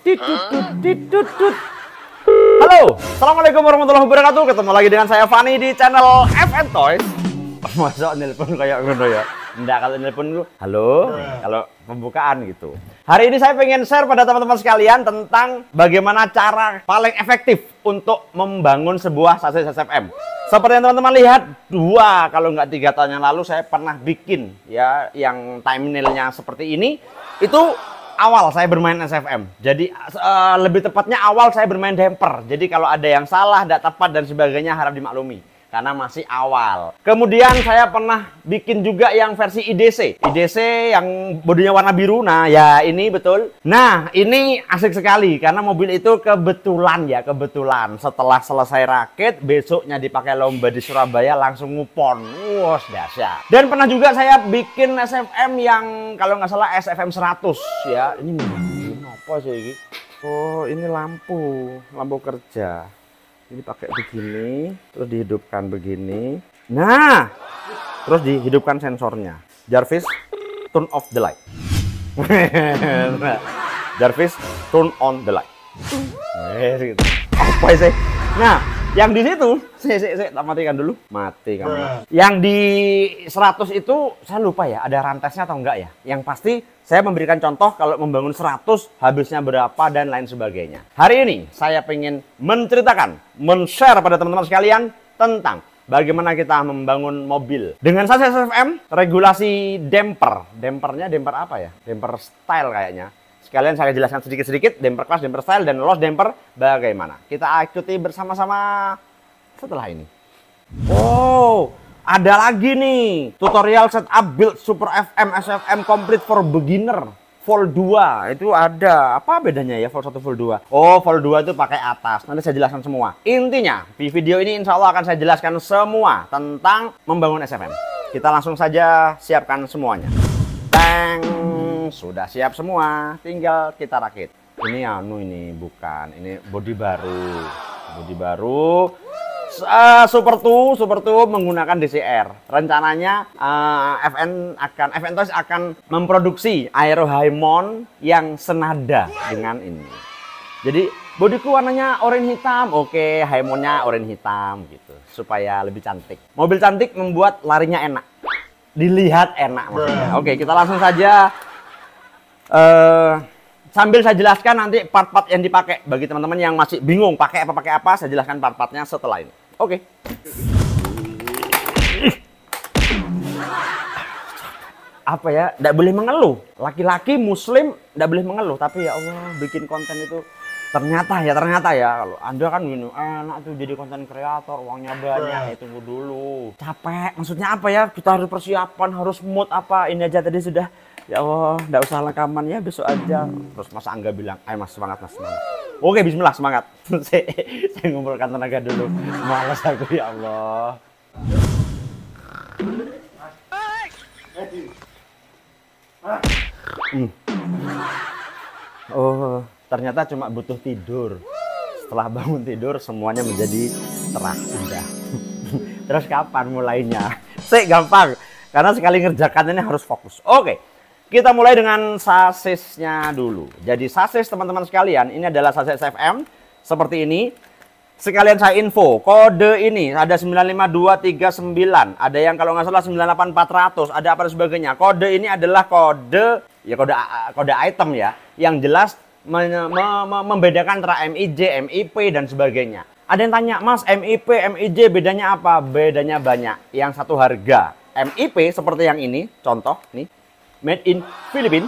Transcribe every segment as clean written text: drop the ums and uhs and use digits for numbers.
Ditutut. Halo, assalamualaikum warahmatullahi wabarakatuh. Ketemu lagi dengan saya Fani di channel FN Toys. Masa nelpon kayak ngono ya? Enggak, kalau nelpon dulu, halo, kalau pembukaan gitu. Hari ini saya pengen share pada teman-teman sekalian tentang bagaimana cara paling efektif untuk membangun sebuah sasis SFM. Seperti yang teman-teman lihat, kalau nggak 3 tahun yang lalu saya pernah bikin ya yang thumbnailnya seperti ini. Itu awal saya bermain SFM. Jadi lebih tepatnya awal saya bermain damper. Jadi kalau ada yang salah, tidak tepat dan sebagainya harap dimaklumi. Karena masih awal. Kemudian saya pernah bikin juga yang versi IDC. IDC yang bodinya warna biru. Nah ya ini betul. Nah ini asik sekali. Karena mobil itu kebetulan setelah selesai rakit, besoknya dipakai lomba di Surabaya langsung ngupon. Wah dahsyat. Dan pernah juga saya bikin SFM yang kalau nggak salah SFM 100 ya. Ini apa sih ini? Oh ini lampu kerja. Ini pakai begini, terus dihidupkan begini. Nah, terus dihidupkan sensornya. Jarvis, turn off the light. Jarvis, turn on the light. Apa sih? Nah, yang di situ, saya matikan dulu. Mati kamu. Yang di 100 itu saya lupa ya, ada rantesnya atau enggak ya. Yang pasti saya memberikan contoh kalau membangun 100 habisnya berapa dan lain sebagainya. Hari ini saya pengen menceritakan, men-share pada teman-teman sekalian tentang bagaimana kita membangun mobil dengan sasis SFM, regulasi damper. Dampernya damper apa ya? Damper style kayaknya. Sekalian saya jelaskan sedikit-sedikit damper class, damper style, dan loss damper bagaimana. Kita ikuti bersama-sama setelah ini. Oh, ada lagi nih tutorial setup build Super FM SFM complete for beginner Vol 2. Itu ada apa bedanya ya Vol 1 Vol 2? Oh, Vol 2 itu pakai atas. Nanti saya jelaskan semua. Intinya di video ini insya Allah akan saya jelaskan semua tentang membangun SFM. Kita langsung saja siapkan semuanya. Teng, sudah siap semua, tinggal kita rakit. Ini ini bukan, ini bodi baru. Super 2 menggunakan DCR. Rencananya FN Toys akan memproduksi Aero Haimon yang senada dengan ini. Jadi bodiku warnanya oranye hitam, oke, Haimonnya oranye hitam gitu, supaya lebih cantik. Mobil cantik membuat larinya enak, dilihat enak maksudnya. Oke, kita langsung saja. Sambil saya jelaskan nanti part-part yang dipakai. Bagi teman-teman yang masih bingung pakai apa, saya jelaskan part-partnya setelah ini. Oke. Apa ya? Tidak boleh mengeluh. Laki-laki muslim tidak boleh mengeluh. Tapi ya Allah, bikin konten itu ternyata ya kalau Anda kan gini, enak tuh jadi konten kreator, uangnya banyak. Tunggu dulu. Capek. Maksudnya apa ya? Kita harus persiapan, harus mood apa. Ini aja tadi sudah. Ya Allah, enggak usah rekaman ya, besok aja. Terus Mas Angga bilang, ayo Mas, semangat Mas, semangat. Oke, bismillah, semangat. saya ngumpulkan tenaga dulu. Malas aku, ya Allah. Oh, ternyata cuma butuh tidur. Setelah bangun tidur, semuanya menjadi cerah, indah. Terus kapan mulainya? Gampang. Karena sekali ngerjakan ini harus fokus. Oke. Kita mulai dengan sasisnya dulu. Jadi sasis teman-teman sekalian, ini adalah sasis SFM seperti ini. Sekalian saya info, kode ini ada 95239, ada yang kalau nggak salah 98400, ada apa dan sebagainya. Kode ini adalah kode item ya, yang jelas membedakan antara MIJ, MIP dan sebagainya. Ada yang tanya, Mas, MIP, MIJ bedanya apa? Bedanya banyak. Yang satu harga. MIP seperti yang ini, contoh nih. Made in Philippines.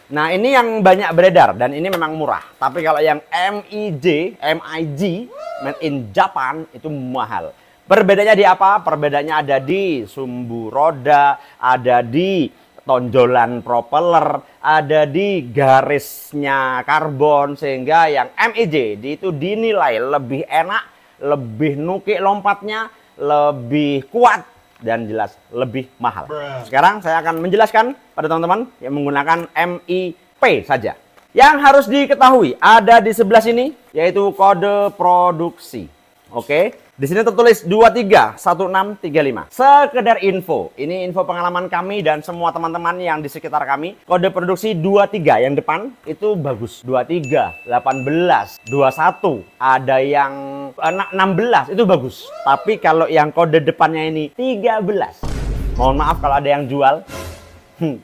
Nah ini yang banyak beredar dan ini memang murah. Tapi kalau yang MIG, Made in Japan itu mahal. Perbedaannya di apa? Perbedaannya ada di sumbu roda, ada di tonjolan propeller, ada di garisnya karbon. Sehingga yang MIJ itu dinilai lebih enak, lebih nukik lompatnya, lebih kuat, dan jelas lebih mahal. Sekarang saya akan menjelaskan pada teman-teman yang menggunakan MIP saja. Yang harus diketahui ada di sebelah sini, yaitu kode produksi. Oke, Di sini tertulis 231635. Sekedar info, ini info pengalaman kami dan semua teman-teman yang di sekitar kami. Kode produksi 23 yang depan itu bagus. 23, 18, 21, ada yang 16 itu bagus. Tapi kalau yang kode depannya ini 13. Mohon maaf kalau ada yang jual.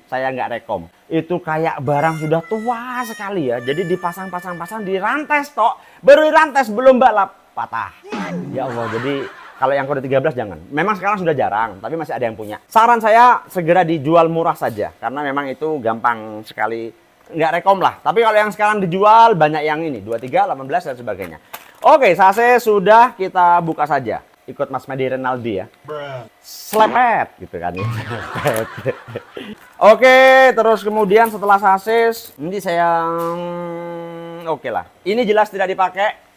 Saya nggak rekom. Itu kayak barang sudah tua sekali ya. Jadi dipasang-pasang-pasang di rantai stok. Baru di rantai belum balap patah. Ya Allah, jadi kalau yang kode 13 jangan. Memang sekarang sudah jarang, tapi masih ada yang punya. Saran saya segera dijual murah saja, karena memang itu gampang sekali. Nggak rekom lah. Tapi kalau yang sekarang dijual banyak yang ini, 23, 18 dan sebagainya. Oke, sase sudah, kita buka saja. Ikut Mas Medi Renaldi ya. Slepet gitu kan ya. Oke, terus kemudian setelah sasis, ini saya oke lah. Ini jelas tidak dipakai.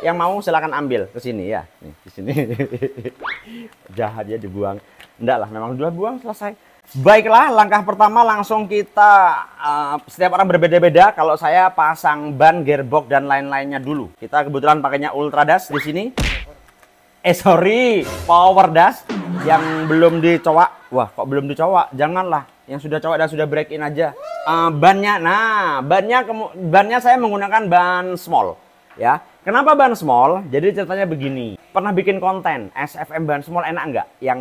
Yang mau silakan ambil ke sini ya. Nih, di sini. Jahat ya dibuang. Enggak lah, memang sudah buang selesai. Baiklah, langkah pertama langsung kita setiap orang berbeda-beda. Kalau saya pasang ban, gearbox dan lain-lainnya dulu. Kita kebetulan pakainya Ultra Dash di sini. Sorry, Power Dash yang belum dicowak. Wah, kok belum dicowak? Janganlah. Yang sudah cowak dan sudah break in aja. Bannya, nah, bannya saya menggunakan ban small. Ya, kenapa ban small? Jadi ceritanya begini. Pernah bikin konten SFM ban small enak nggak? Yang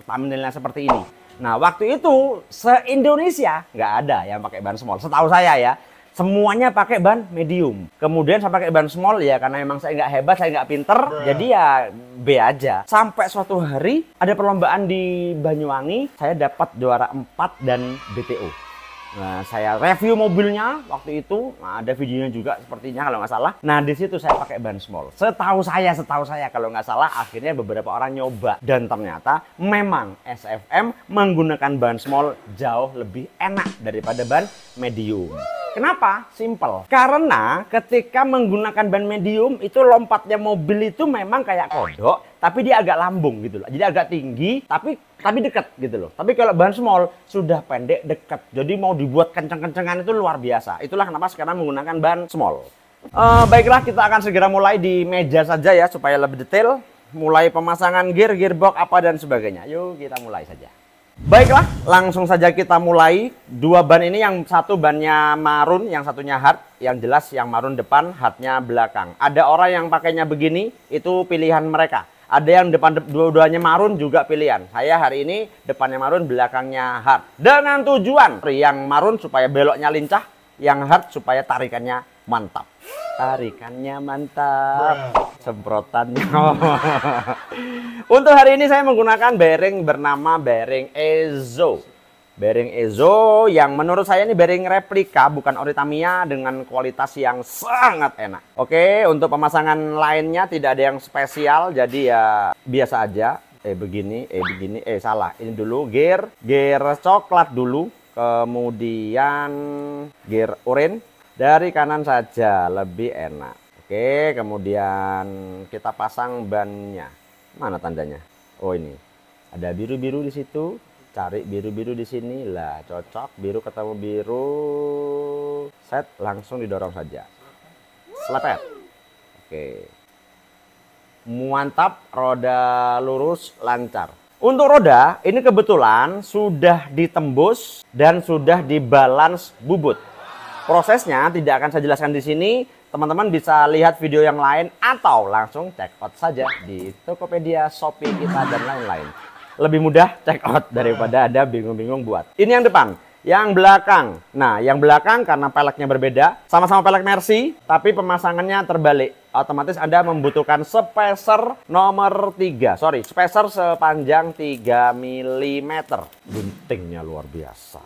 thumbnailnya seperti ini. Nah, waktu itu se-Indonesia nggak ada yang pakai ban small. Setahu saya ya, semuanya pakai ban medium. Kemudian saya pakai ban small ya karena memang saya nggak hebat, saya nggak pinter. Jadi ya B aja. Sampai suatu hari ada perlombaan di Banyuwangi, saya dapat juara 4 dan BTO. Nah, saya review mobilnya waktu itu. Nah, ada videonya juga sepertinya kalau nggak salah. Nah, di situ saya pakai ban small. Setahu saya kalau nggak salah, akhirnya beberapa orang nyoba dan ternyata memang SFM menggunakan ban small jauh lebih enak daripada ban medium. Kenapa? Simple. Karena ketika menggunakan ban medium itu lompatnya mobil itu memang kayak kodok, tapi dia agak lambung gitu loh. Jadi agak tinggi, tapi dekat gitu loh. Tapi kalau ban small sudah pendek dekat. Jadi mau dibuat kenceng-kencengan itu luar biasa. Itulah kenapa sekarang menggunakan ban small. Baiklah, kita akan segera mulai di meja saja ya supaya lebih detail. Mulai pemasangan gear, gearbox apa dan sebagainya. Yuk kita mulai saja. Baiklah, langsung saja kita mulai. Dua ban ini, yang satu bannya marun, yang satunya hard. Yang jelas yang marun depan, hardnya belakang. Ada orang yang pakainya begini, itu pilihan mereka. Ada yang depan dua-duanya marun juga pilihan. Saya hari ini depannya marun, belakangnya hard. Dengan tujuan yang marun supaya beloknya lincah, yang hard supaya tarikannya mantap. Tarikannya mantap, semprotannya. Untuk hari ini saya menggunakan bearing bernama bearing Ezo. Bearing Ezo yang menurut saya ini bearing replika, bukan ori Tamiya, dengan kualitas yang sangat enak. Oke, untuk pemasangan lainnya tidak ada yang spesial, jadi ya biasa aja. Begini, salah. Ini dulu gear coklat dulu, kemudian gear oranye. Dari kanan saja lebih enak. Oke, kemudian kita pasang bannya. Mana tandanya? Oh, ini. Ada biru-biru di situ. Cari biru-biru di sini. Lah, cocok. Biru ketemu biru. Set, langsung didorong saja. Selepet. Oke. Mantap, roda lurus, lancar. Untuk roda, ini kebetulan sudah ditembus dan sudah dibalans bubut. Prosesnya tidak akan saya jelaskan di sini. Teman-teman bisa lihat video yang lain atau langsung check out saja di Tokopedia, Shopee kita dan lain-lain. Lebih mudah check out daripada ada bingung-bingung buat. Ini yang depan, yang belakang. Nah, yang belakang karena peleknya berbeda, sama-sama pelek Mercy, tapi pemasangannya terbalik. Otomatis Anda membutuhkan spacer nomor 3. Sorry, spacer sepanjang 3 mm. Guntingnya luar biasa.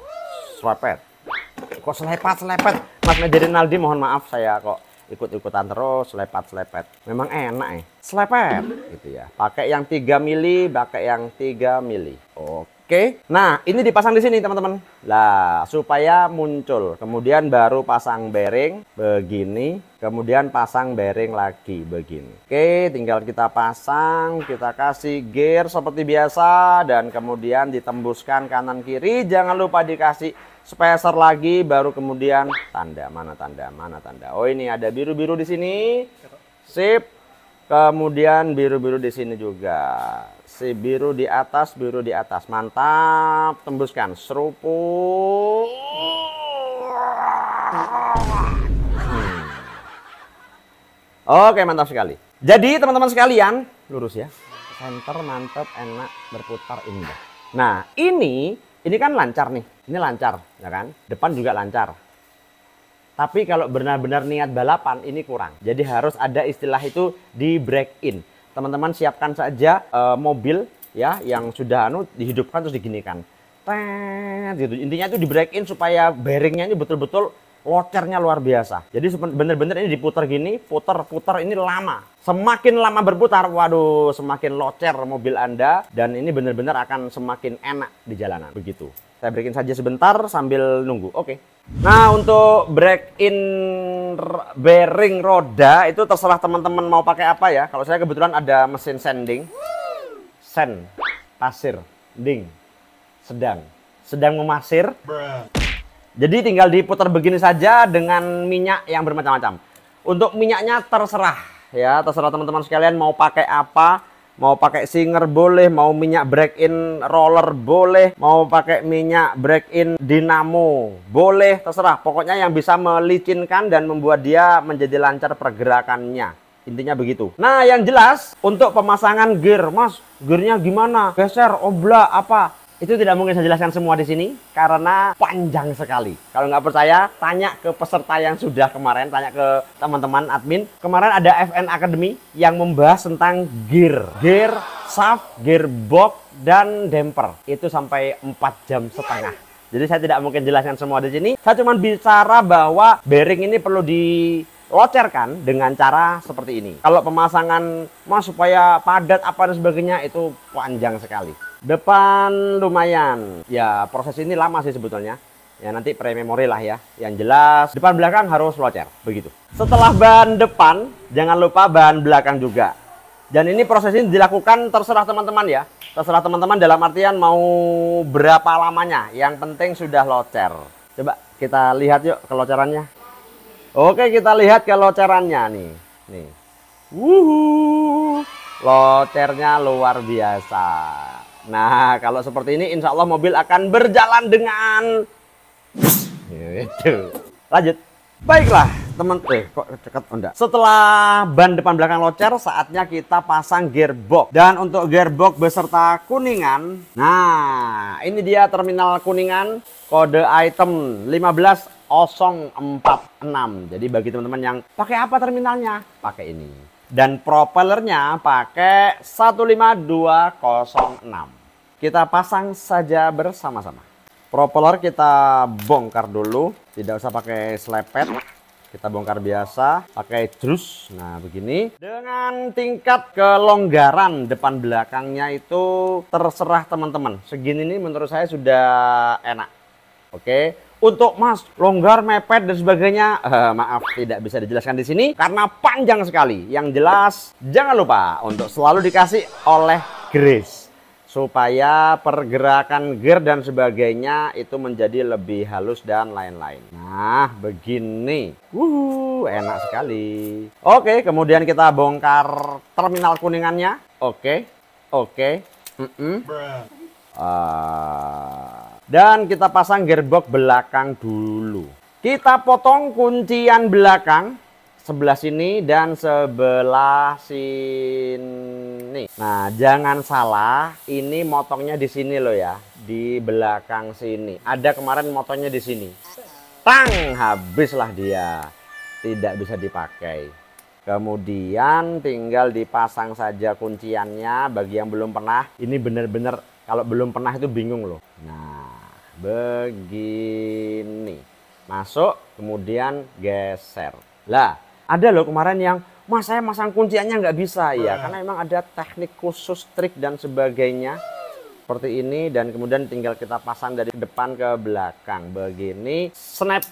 Swapet. Kok selepet-selepet? Mas Medi Renaldi, mohon maaf saya kok ikut-ikutan terus selepet-selepet. Memang enak ya, selepet gitu ya. Pakai yang 3 mili, pakai yang 3 mili. Oke. Nah, ini dipasang di sini, teman-teman. Lah, supaya muncul. Kemudian baru pasang bearing begini, kemudian pasang bearing lagi begini. Oke, tinggal kita pasang, kita kasih gear seperti biasa dan kemudian ditembuskan kanan kiri. Jangan lupa dikasih spacer lagi, baru kemudian tanda. Mana tanda? Oh, ini ada biru-biru di sini. Sip. Kemudian biru-biru di sini juga. Si biru di atas, biru di atas. Mantap, tembuskan. Seruput. Oke, mantap sekali. Jadi teman-teman sekalian, lurus ya. Center mantap, enak, berputar, indah. Nah, ini kan lancar nih. Ini lancar, ya kan? Depan juga lancar. Tapi kalau benar-benar niat balapan ini kurang. Jadi harus ada istilah itu di break in. Teman-teman siapkan saja mobil ya yang sudah dihidupkan terus diginikan. Gitu. Intinya itu di break in supaya bearingnya ini betul-betul locernya luar biasa. Jadi benar-benar ini diputar gini, putar-putar ini lama. Semakin lama berputar, waduh, semakin locer mobil Anda dan ini benar-benar akan semakin enak di jalanan. Begitu. Saya break in saja sebentar sambil nunggu. Oke. Nah, untuk break in bearing roda itu terserah teman-teman mau pakai apa ya. Kalau saya kebetulan ada mesin sanding. Sand, pasir, ding, sedang memasir. Jadi tinggal diputar begini saja dengan minyak yang bermacam-macam. Untuk minyaknya terserah ya, terserah teman-teman sekalian mau pakai apa. Mau pakai Singer boleh, mau minyak break in roller boleh, mau pakai minyak break in dinamo boleh, terserah. Pokoknya yang bisa melicinkan dan membuat dia menjadi lancar pergerakannya. Intinya begitu. Nah, yang jelas untuk pemasangan gear, Mas, gearnya gimana? Geser, oblah, apa? Itu tidak mungkin saya jelaskan semua di sini karena panjang sekali. Kalau nggak percaya, tanya ke peserta yang sudah kemarin, tanya ke teman-teman admin. Kemarin ada FN Academy yang membahas tentang gear, shaft, gearbox, dan damper. Itu sampai 4,5 jam. Jadi saya tidak mungkin jelaskan semua di sini. Saya cuma bicara bahwa bearing ini perlu dilocerkan dengan cara seperti ini. Kalau pemasangan, Mas, supaya padat apa dan sebagainya itu panjang sekali. Depan lumayan, ya proses ini lama sih sebetulnya. Ya nanti pre-memory lah ya. Yang jelas depan belakang harus locer, begitu. Setelah ban depan, jangan lupa ban belakang juga. Dan ini proses ini dilakukan terserah teman-teman ya. Terserah teman-teman dalam artian mau berapa lamanya. Yang penting sudah locer. Coba kita lihat yuk kelocerannya. Oke, kita lihat kelocerannya nih. Nih. Wuhu. Locernya luar biasa. Nah, kalau seperti ini insya Allah mobil akan berjalan dengan gitu. Lanjut. Baiklah, kok dekat enggak. Setelah ban depan belakang locer, saatnya kita pasang gearbox. Dan untuk gearbox beserta kuningan, nah, ini dia terminal kuningan, kode item 15046. Jadi bagi teman-teman yang pakai apa terminalnya? Pakai ini. Dan propellernya pakai 15206. Kita pasang saja bersama-sama. Propeller kita bongkar dulu, tidak usah pakai selepet. Kita bongkar biasa, pakai jus. Nah, begini. Dengan tingkat kelonggaran depan belakangnya itu terserah teman-teman. Segini ini menurut saya sudah enak. Oke. Untuk Mas, longgar, mepet dan sebagainya, maaf tidak bisa dijelaskan di sini karena panjang sekali. Yang jelas, jangan lupa untuk selalu dikasih oleh grease supaya pergerakan gear dan sebagainya itu menjadi lebih halus dan lain-lain. Nah, begini. Enak sekali. Oke, kemudian kita bongkar terminal kuningannya. Oke. Dan kita pasang gearbox belakang dulu. Kita potong kuncian belakang sebelah sini dan sebelah sini. Nah, jangan salah, ini motongnya di sini loh ya, di belakang sini. Ada kemarin motongnya di sini. Tang, habislah dia. Tidak bisa dipakai. Kemudian tinggal dipasang saja kunciannya. Bagi yang belum pernah, ini benar-benar kalau belum pernah itu bingung loh. Nah, begini. Masuk, kemudian geser. Lah, ada loh kemarin yang, Mas, saya masang kunciannya nggak bisa. Ya, karena memang ada teknik khusus, trik dan sebagainya. Seperti ini, dan kemudian tinggal kita pasang dari depan ke belakang. Begini, snap,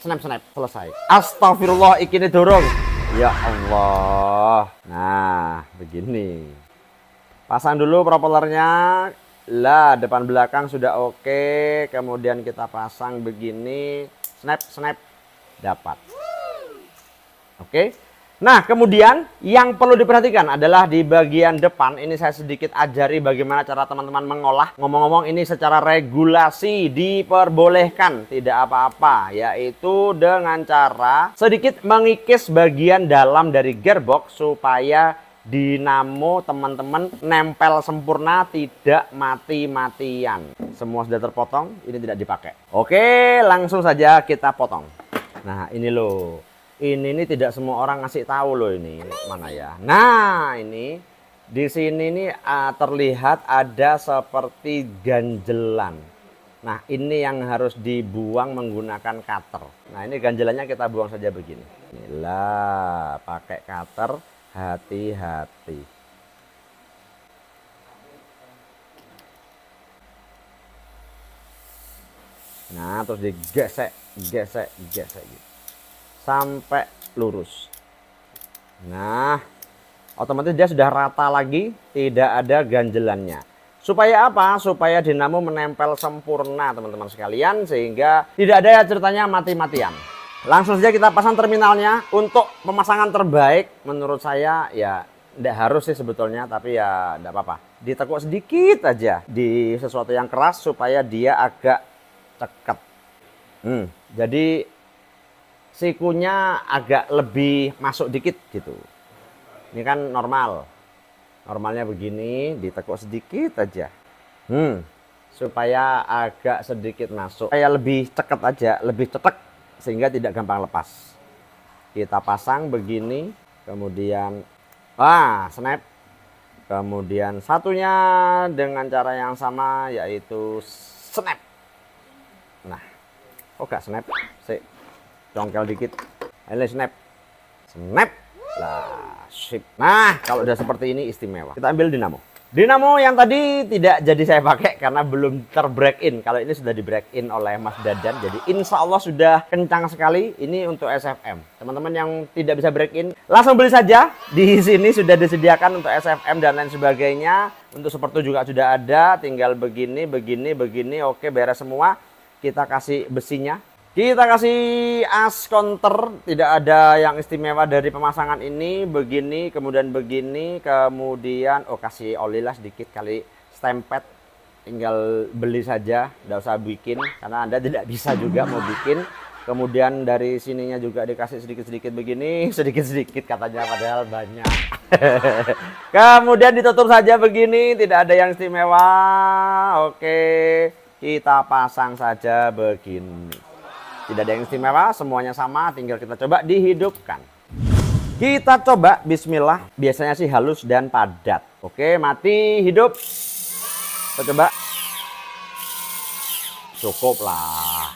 selesai. Astagfirullah, ikini dorong. Ya Allah. Nah, begini. Pasang dulu propellernya. Lah, depan belakang sudah oke. Kemudian kita pasang begini. Snap, dapat. Oke. Nah, kemudian yang perlu diperhatikan adalah di bagian depan. Ini saya sedikit ajari bagaimana cara teman-teman mengolah. Ngomong-ngomong, ini secara regulasi diperbolehkan, tidak apa-apa, yaitu dengan cara sedikit mengikis bagian dalam dari gearbox supaya dinamo teman-teman nempel sempurna, tidak mati-matian. Semua sudah terpotong, ini tidak dipakai. Oke, langsung saja kita potong. Nah, ini loh. Ini tidak semua orang ngasih tahu loh ini. Mana ya? Nah, ini di sini nih terlihat ada seperti ganjelan. Nah, ini yang harus dibuang menggunakan cutter. Nah, ini ganjelannya kita buang saja begini. Inilah, pakai cutter, hati-hati. Nah, terus digesek, gesek gitu. Sampai lurus. Nah, otomatis dia sudah rata lagi, tidak ada ganjelannya. Supaya apa? Supaya dinamo menempel sempurna teman-teman sekalian, sehingga tidak ada ceritanya mati-matian. Langsung saja kita pasang terminalnya. Untuk pemasangan terbaik menurut saya ya tidak harus sih sebetulnya, tapi ya tidak apa-apa. Ditekuk sedikit aja di sesuatu yang keras supaya dia agak cekat. Jadi sikunya agak lebih masuk dikit gitu. Ini kan normal. Normalnya begini, ditekuk sedikit aja. Supaya agak sedikit masuk. Supaya lebih cekat aja, lebih cetek sehingga tidak gampang lepas. Kita pasang begini, kemudian snap. Kemudian satunya dengan cara yang sama, yaitu snap. Nah, kok gak snap? Congkel dikit, ini snap, lah, sip. Nah, kalau udah seperti ini istimewa. Kita ambil dinamo. Dinamo yang tadi tidak jadi saya pakai karena belum terbreak in. Kalau ini sudah di break in oleh Mas Dadan, jadi insya Allah sudah kencang sekali. Ini untuk SFM. Teman-teman yang tidak bisa break in, langsung beli saja. Di sini sudah disediakan untuk SFM dan lain sebagainya. Untuk seperti juga sudah ada. Tinggal begini. Oke, beres semua. Kita kasih besinya. Kita kasih as counter, tidak ada yang istimewa dari pemasangan ini. Begini, kemudian begini, kemudian kasih oli lah sedikit kali stempet. Tinggal beli saja, tidak usah bikin karena Anda tidak bisa juga mau bikin. Kemudian dari sininya juga dikasih sedikit-sedikit begini, sedikit-sedikit katanya padahal banyak. Kemudian ditutup saja begini, tidak ada yang istimewa. Oke, kita pasang saja begini. Tidak ada yang istimewa, semuanya sama, tinggal kita coba dihidupkan. Kita coba, bismillah. Biasanya sih halus dan padat. Oke, mati, hidup. Kita coba. Cukup lah.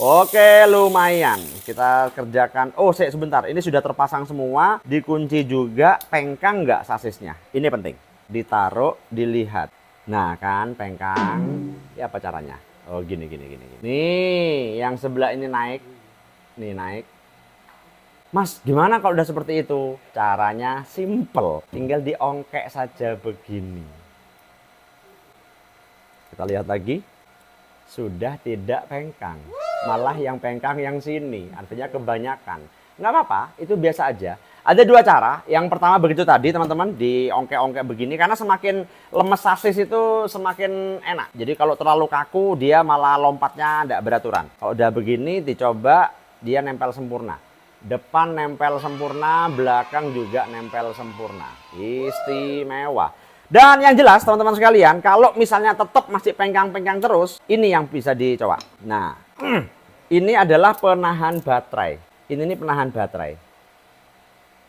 Oke, lumayan. Kita kerjakan. Sebentar. Ini sudah terpasang semua. Dikunci juga. Pengkang nggak sasisnya? Ini penting. Ditaruh, dilihat. Nah, kan pengkang. Ya, apa caranya? Gini. Nih, yang sebelah ini naik. Nih, naik. Mas, gimana kalau udah seperti itu? Caranya simple. Tinggal diongkek saja begini. Kita lihat lagi. Sudah tidak pengkang. Malah yang pengkang yang sini. Artinya kebanyakan. Nggak apa-apa, itu biasa aja. Ada dua cara. Yang pertama begitu tadi teman-teman, diongkek-ongkek begini. Karena semakin lemes sasis itu semakin enak. Jadi kalau terlalu kaku dia malah lompatnya tidak beraturan. Kalau udah begini dicoba dia nempel sempurna. Depan nempel sempurna, belakang juga nempel sempurna. Istimewa. Dan yang jelas teman-teman sekalian, kalau misalnya tetap masih pengkang-pengkang terus, ini yang bisa dicoba. Nah, ini adalah penahan baterai. Ini nih penahan baterai.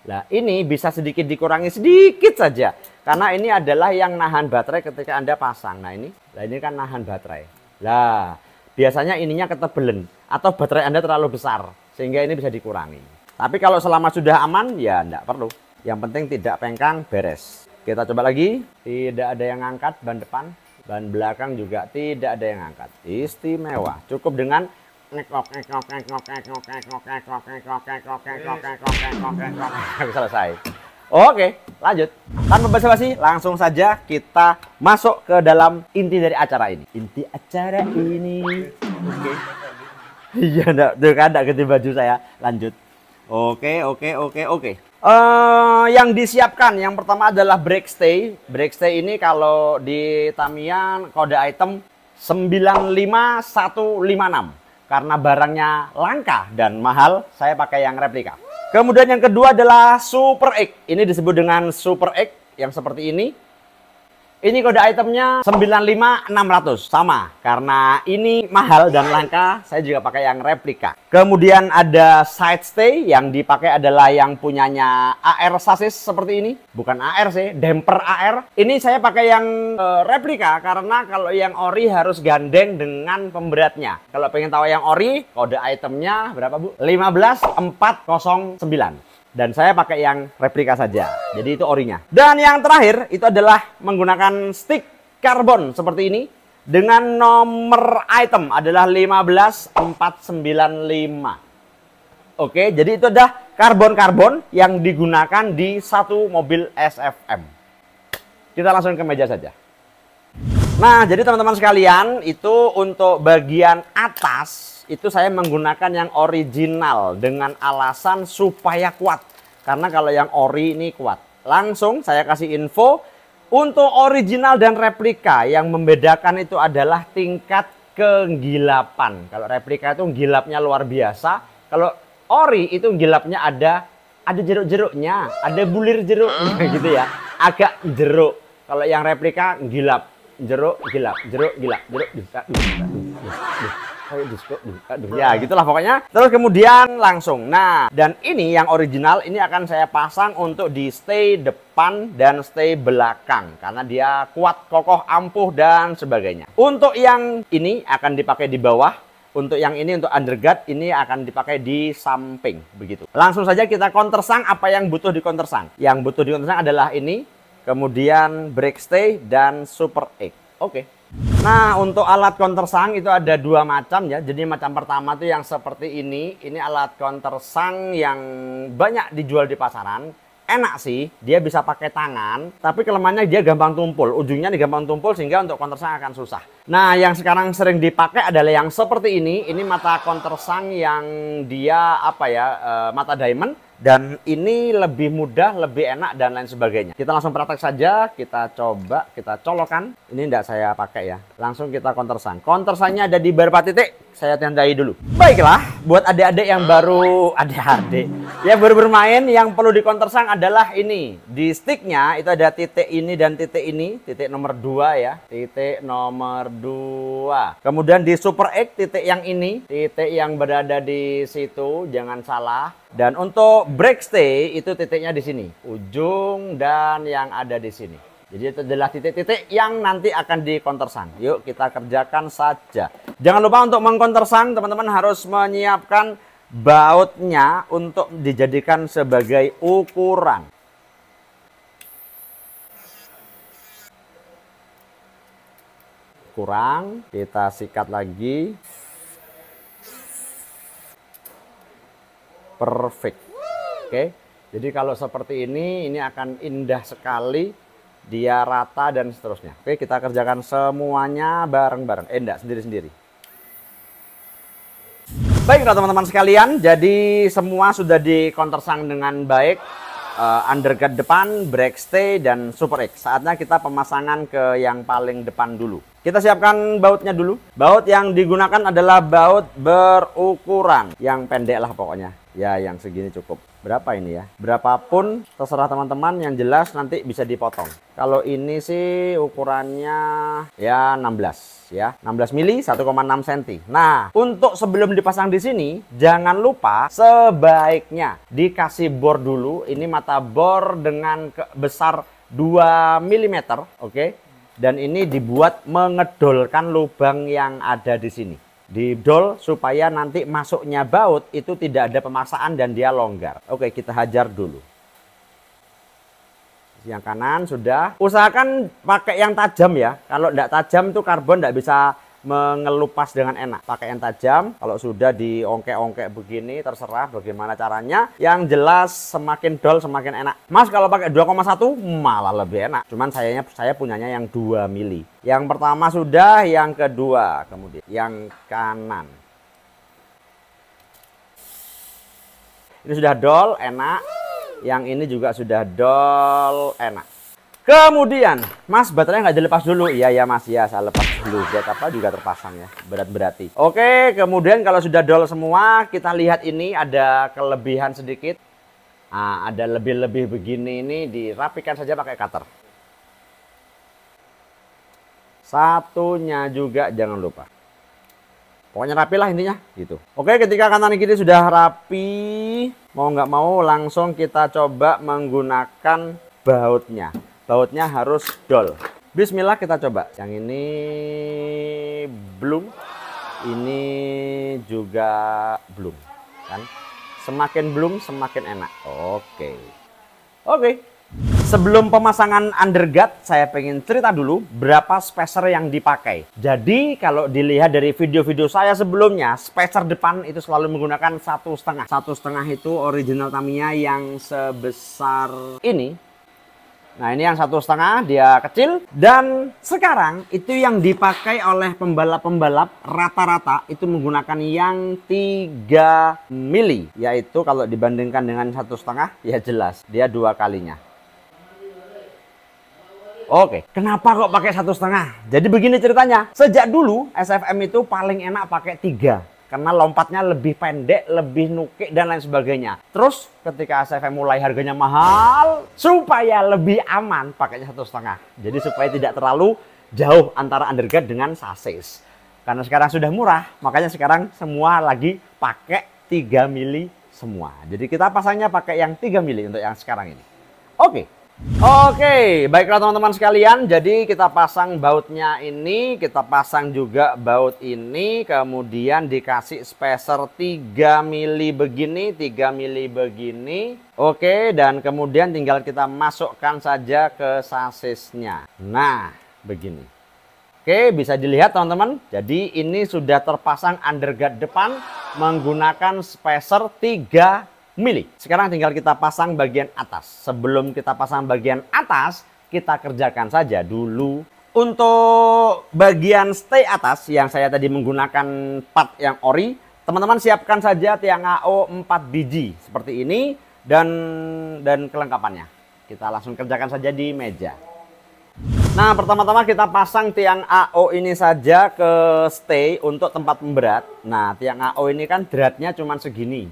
Nah, ini bisa sedikit dikurangi sedikit saja. Karena ini adalah yang nahan baterai ketika Anda pasang. Nah, ini kan nahan baterai. Lah, biasanya ininya ketebelan atau baterai Anda terlalu besar sehingga ini bisa dikurangi. Tapi kalau selama sudah aman ya enggak perlu. Yang penting tidak pengkang, beres. Kita coba lagi. Tidak ada yang angkat ban depan, ban belakang juga tidak ada yang angkat. Istimewa. Cukup dengan selesai. Oke, lanjut. Tanpa basa-basi, langsung saja kita masuk ke dalam inti dari acara ini. Inti acara ini. Oke. Iya, enggak ganti baju saya. Lanjut. Oke, oke, oke, oke. Yang disiapkan yang pertama adalah brake stay. Brake stay ini kalau di Tamiya kode item 95156. Karena barangnya langka dan mahal, saya pakai yang replika. Kemudian yang kedua adalah Super X. Ini disebut dengan Super X yang seperti ini. Ini kode itemnya 95600, sama. Karena ini mahal dan langka, saya juga pakai yang replika. Kemudian ada side stay, yang dipakai adalah yang punyanya AR sasis seperti ini. Bukan AR sih, damper AR. Ini saya pakai yang replika, karena kalau yang ori harus gandeng dengan pemberatnya. Kalau pengen tahu yang ori, kode itemnya berapa Bu? 15409. Dan saya pakai yang replika saja. Jadi itu orinya. Dan yang terakhir itu adalah menggunakan stick karbon seperti ini. Dengan nomor item adalah 15495. Oke, jadi itu adalah karbon-karbon yang digunakan di satu mobil SFM. Kita langsung ke meja saja. Nah, jadi teman-teman sekalian, itu untuk bagian atas itu saya menggunakan yang original dengan alasan supaya kuat. Karena kalau yang ori ini kuat. Langsung saya kasih info untuk original dan replika, yang membedakan itu adalah tingkat kegilapan. Kalau replika itu gilapnya luar biasa, kalau ori itu gilapnya ada jeruk-jeruknya, ada bulir jeruknya gitu ya. Agak jeruk. Kalau yang replika gilap, jeruk, gilap, jeruk, gilap, jeruk, ya gitulah pokoknya. Terus kemudian langsung. Nah, dan ini yang original ini akan saya pasang untuk di stay depan dan stay belakang, karena dia kuat, kokoh, ampuh dan sebagainya. Untuk yang ini akan dipakai di bawah. Untuk yang ini untuk underguard ini akan dipakai di samping begitu. Langsung saja kita countersang apa yang butuh di countersang. Yang butuh di countersang adalah ini, kemudian brake stay dan Super X. Oke. Nah, untuk alat countersang itu ada dua macam ya. Jadi macam pertama tuh yang seperti ini. Ini alat countersang yang banyak dijual di pasaran. Enak sih, dia bisa pakai tangan, tapi kelemahannya dia gampang tumpul. Ujungnya nih gampang tumpul sehingga untuk countersang akan susah. Nah, yang sekarang sering dipakai adalah yang seperti ini. Ini mata countersang yang dia apa ya, mata diamond. Dan ini lebih mudah, lebih enak dan lain sebagainya. Kita langsung praktek saja, kita coba, kita colokan. Ini tidak saya pakai ya. Langsung kita countersang. Countersangnya ada di beberapa titik, saya tandai dulu. Baiklah, buat adik-adik yang baru, adik-adik yang baru bermain, yang perlu di countersang adalah ini. Di sticknya itu ada titik ini dan titik ini, titik nomor 2 ya. Titik nomor 2. Kemudian di Super X titik yang ini, titik yang berada di situ, jangan salah. Dan untuk brake stay itu titiknya di sini, ujung dan yang ada di sini. Jadi itu adalah titik-titik yang nanti akan di countersang. Yuk kita kerjakan saja. Jangan lupa untuk mengcountersang, teman-teman harus menyiapkan bautnya untuk dijadikan sebagai ukuran. Kurang, kita sikat lagi. Perfect. Oke. Jadi kalau seperti ini akan indah sekali. Dia rata dan seterusnya. Oke, kita kerjakan semuanya bareng-bareng. Enggak, sendiri-sendiri. Baiklah teman-teman sekalian, jadi semua sudah di countersang dengan baik. Underguard depan, brake stay, dan Super X. Saatnya kita pemasangan ke yang paling depan dulu. Kita siapkan bautnya dulu. Baut yang digunakan adalah baut berukuran yang pendek lah pokoknya. Ya, yang segini cukup. Berapa ini ya? Berapapun terserah teman-teman, yang jelas nanti bisa dipotong. Kalau ini sih ukurannya ya 16 ya. 16 mili 1,6 cm. Nah, untuk sebelum dipasang di sini jangan lupa sebaiknya dikasih bor dulu. Ini mata bor dengan besar 2 mm, oke. Dan ini dibuat mengedolkan lubang yang ada di sini. Didol supaya nanti masuknya baut itu tidak ada pemaksaan dan dia longgar. Oke, kita hajar dulu. Yang kanan sudah. Usahakan pakai yang tajam ya. Kalau tidak tajam tuh karbon tidak bisa mengelupas dengan enak. Pakai yang tajam. Kalau sudah diongkek-ongkek begini terserah bagaimana caranya. Yang jelas semakin dol semakin enak. Mas kalau pakai 2,1 malah lebih enak. Cuman saya punyanya yang 2 mili. Yang pertama sudah, yang kedua kemudian yang kanan. Ini sudah dol, enak. Yang ini juga sudah dol, enak. Kemudian, Mas, baterainya nggak dilepas dulu. Iya ya Mas, ya saya lepas dulu. Buat apa juga terpasang ya, berat-berati. Oke, kemudian kalau sudah dol semua, kita lihat ini ada kelebihan sedikit. Nah, ada lebih-lebih begini ini, dirapikan saja pakai cutter. Satunya juga jangan lupa. Pokoknya rapi lah intinya gitu. Oke, ketika kanan kiri sudah rapi, mau nggak mau langsung kita coba menggunakan bautnya. Bautnya harus dol. Bismillah, kita coba. Yang ini belum, ini juga belum, kan? Semakin belum semakin enak. Oke. Sebelum pemasangan undergut, saya pengen cerita dulu berapa spacer yang dipakai. Jadi kalau dilihat dari video-video saya sebelumnya, spacer depan itu selalu menggunakan 1,5. 1,5 itu original Tamiya yang sebesar ini. Nah, ini yang 1,5, dia kecil. Dan sekarang itu yang dipakai oleh pembalap-pembalap rata-rata itu menggunakan yang 3 mili. Yaitu kalau dibandingkan dengan 1,5, ya jelas dia 2 kalinya. Oke, kenapa kok pakai 1,5? Jadi begini ceritanya. Sejak dulu SFM itu paling enak pakai 3. Karena lompatnya lebih pendek, lebih nukik, dan lain sebagainya. Terus ketika SFM mulai harganya mahal, supaya lebih aman pakainya 1,5. Jadi supaya tidak terlalu jauh antara undergut dengan sasis. Karena sekarang sudah murah, makanya sekarang semua lagi pakai 3 mili semua. Jadi kita pasangnya pakai yang 3 mili untuk yang sekarang ini. Oke, baiklah teman-teman sekalian. Jadi kita pasang bautnya ini, kita pasang juga baut ini, kemudian dikasih spacer 3 mili begini, 3 mili begini. Oke, dan kemudian tinggal kita masukkan saja ke sasisnya. Nah, begini. Oke, bisa dilihat teman-teman. Jadi ini sudah terpasang undergut depan menggunakan spacer 3 mili. Sekarang tinggal kita pasang bagian atas. Sebelum kita pasang bagian atas, kita kerjakan saja dulu. Untuk bagian stay atas yang saya tadi menggunakan part yang ori, teman-teman siapkan saja tiang AO 4 biji seperti ini dan kelengkapannya. Kita langsung kerjakan saja di meja. Nah, pertama-tama kita pasang tiang AO ini saja ke stay untuk tempat pemberat. Nah, tiang AO ini kan beratnya cuma segini,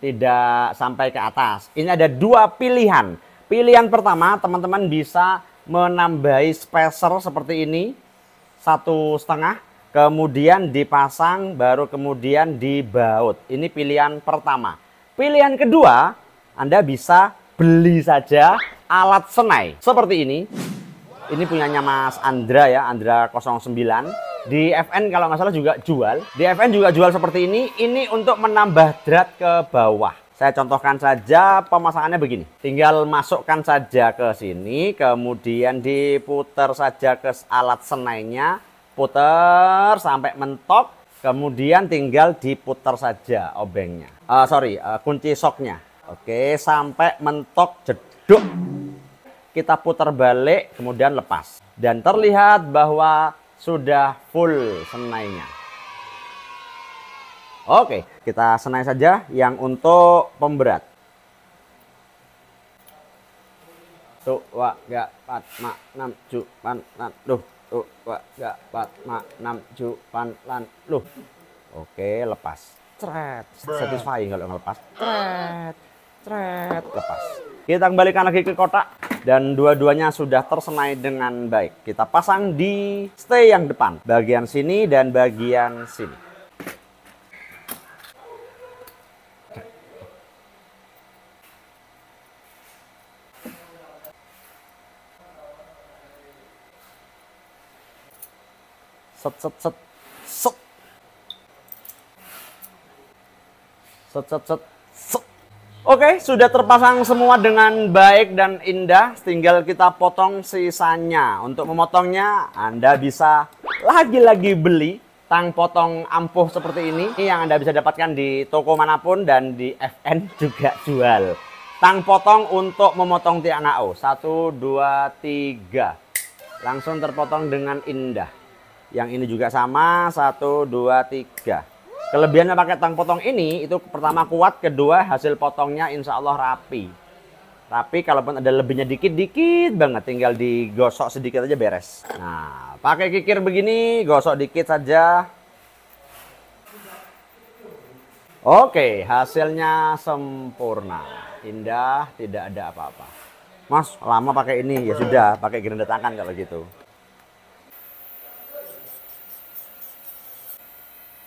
tidak sampai ke atas. Ini ada 2 pilihan. Pilihan pertama, teman-teman bisa menambahi spacer seperti ini, 1,5, kemudian dipasang, baru kemudian dibaut. Ini pilihan pertama. Pilihan kedua, Anda bisa beli saja alat senai seperti ini. Ini punyanya Mas Andra ya, Andra 09. Di FN kalau nggak salah juga jual. Di FN juga jual seperti ini. Ini untuk menambah drat ke bawah. Saya contohkan saja pemasangannya begini. Tinggal masukkan saja ke sini. Kemudian diputar saja ke alat senainya. Putar sampai mentok. Kemudian tinggal diputar saja obengnya. Kunci soknya. Oke, sampai mentok jeduk. Kita putar balik, kemudian lepas. Dan terlihat bahwa sudah full senainya. Oke, kita senai saja yang untuk pemberat. 1, 2, 3, 4, 5, 6, 7, 8, 9. 1, 2, 3, 4, 5, 6, 7, 8, 9. Oke, lepas. Cret. Satisfying kalau ngelepas. Cret. Lepas. Kita kembalikan lagi ke kotak. Dan dua-duanya sudah tersenai dengan baik. Kita pasang di stay yang depan. Bagian sini dan bagian sini. Set. Oke, sudah terpasang semua dengan baik dan indah. Tinggal kita potong sisanya. Untuk memotongnya, Anda bisa lagi-lagi beli tang potong ampuh seperti ini. Ini yang Anda bisa dapatkan di toko manapun, dan di FN juga jual. Tang potong untuk memotong tiang AO. 1, 2, 3. Langsung terpotong dengan indah. Yang ini juga sama. 1, 2, 3. Kelebihannya pakai tang potong ini, itu pertama kuat, kedua hasil potongnya insya Allah rapi. Rapi, kalaupun ada lebihnya dikit-dikit banget, tinggal digosok sedikit aja beres. Nah, pakai kikir begini, gosok dikit saja. Oke, hasilnya sempurna. Indah, tidak ada apa-apa. Mas, lama pakai ini, ya sudah, pakai gerenda tangan kalau gitu.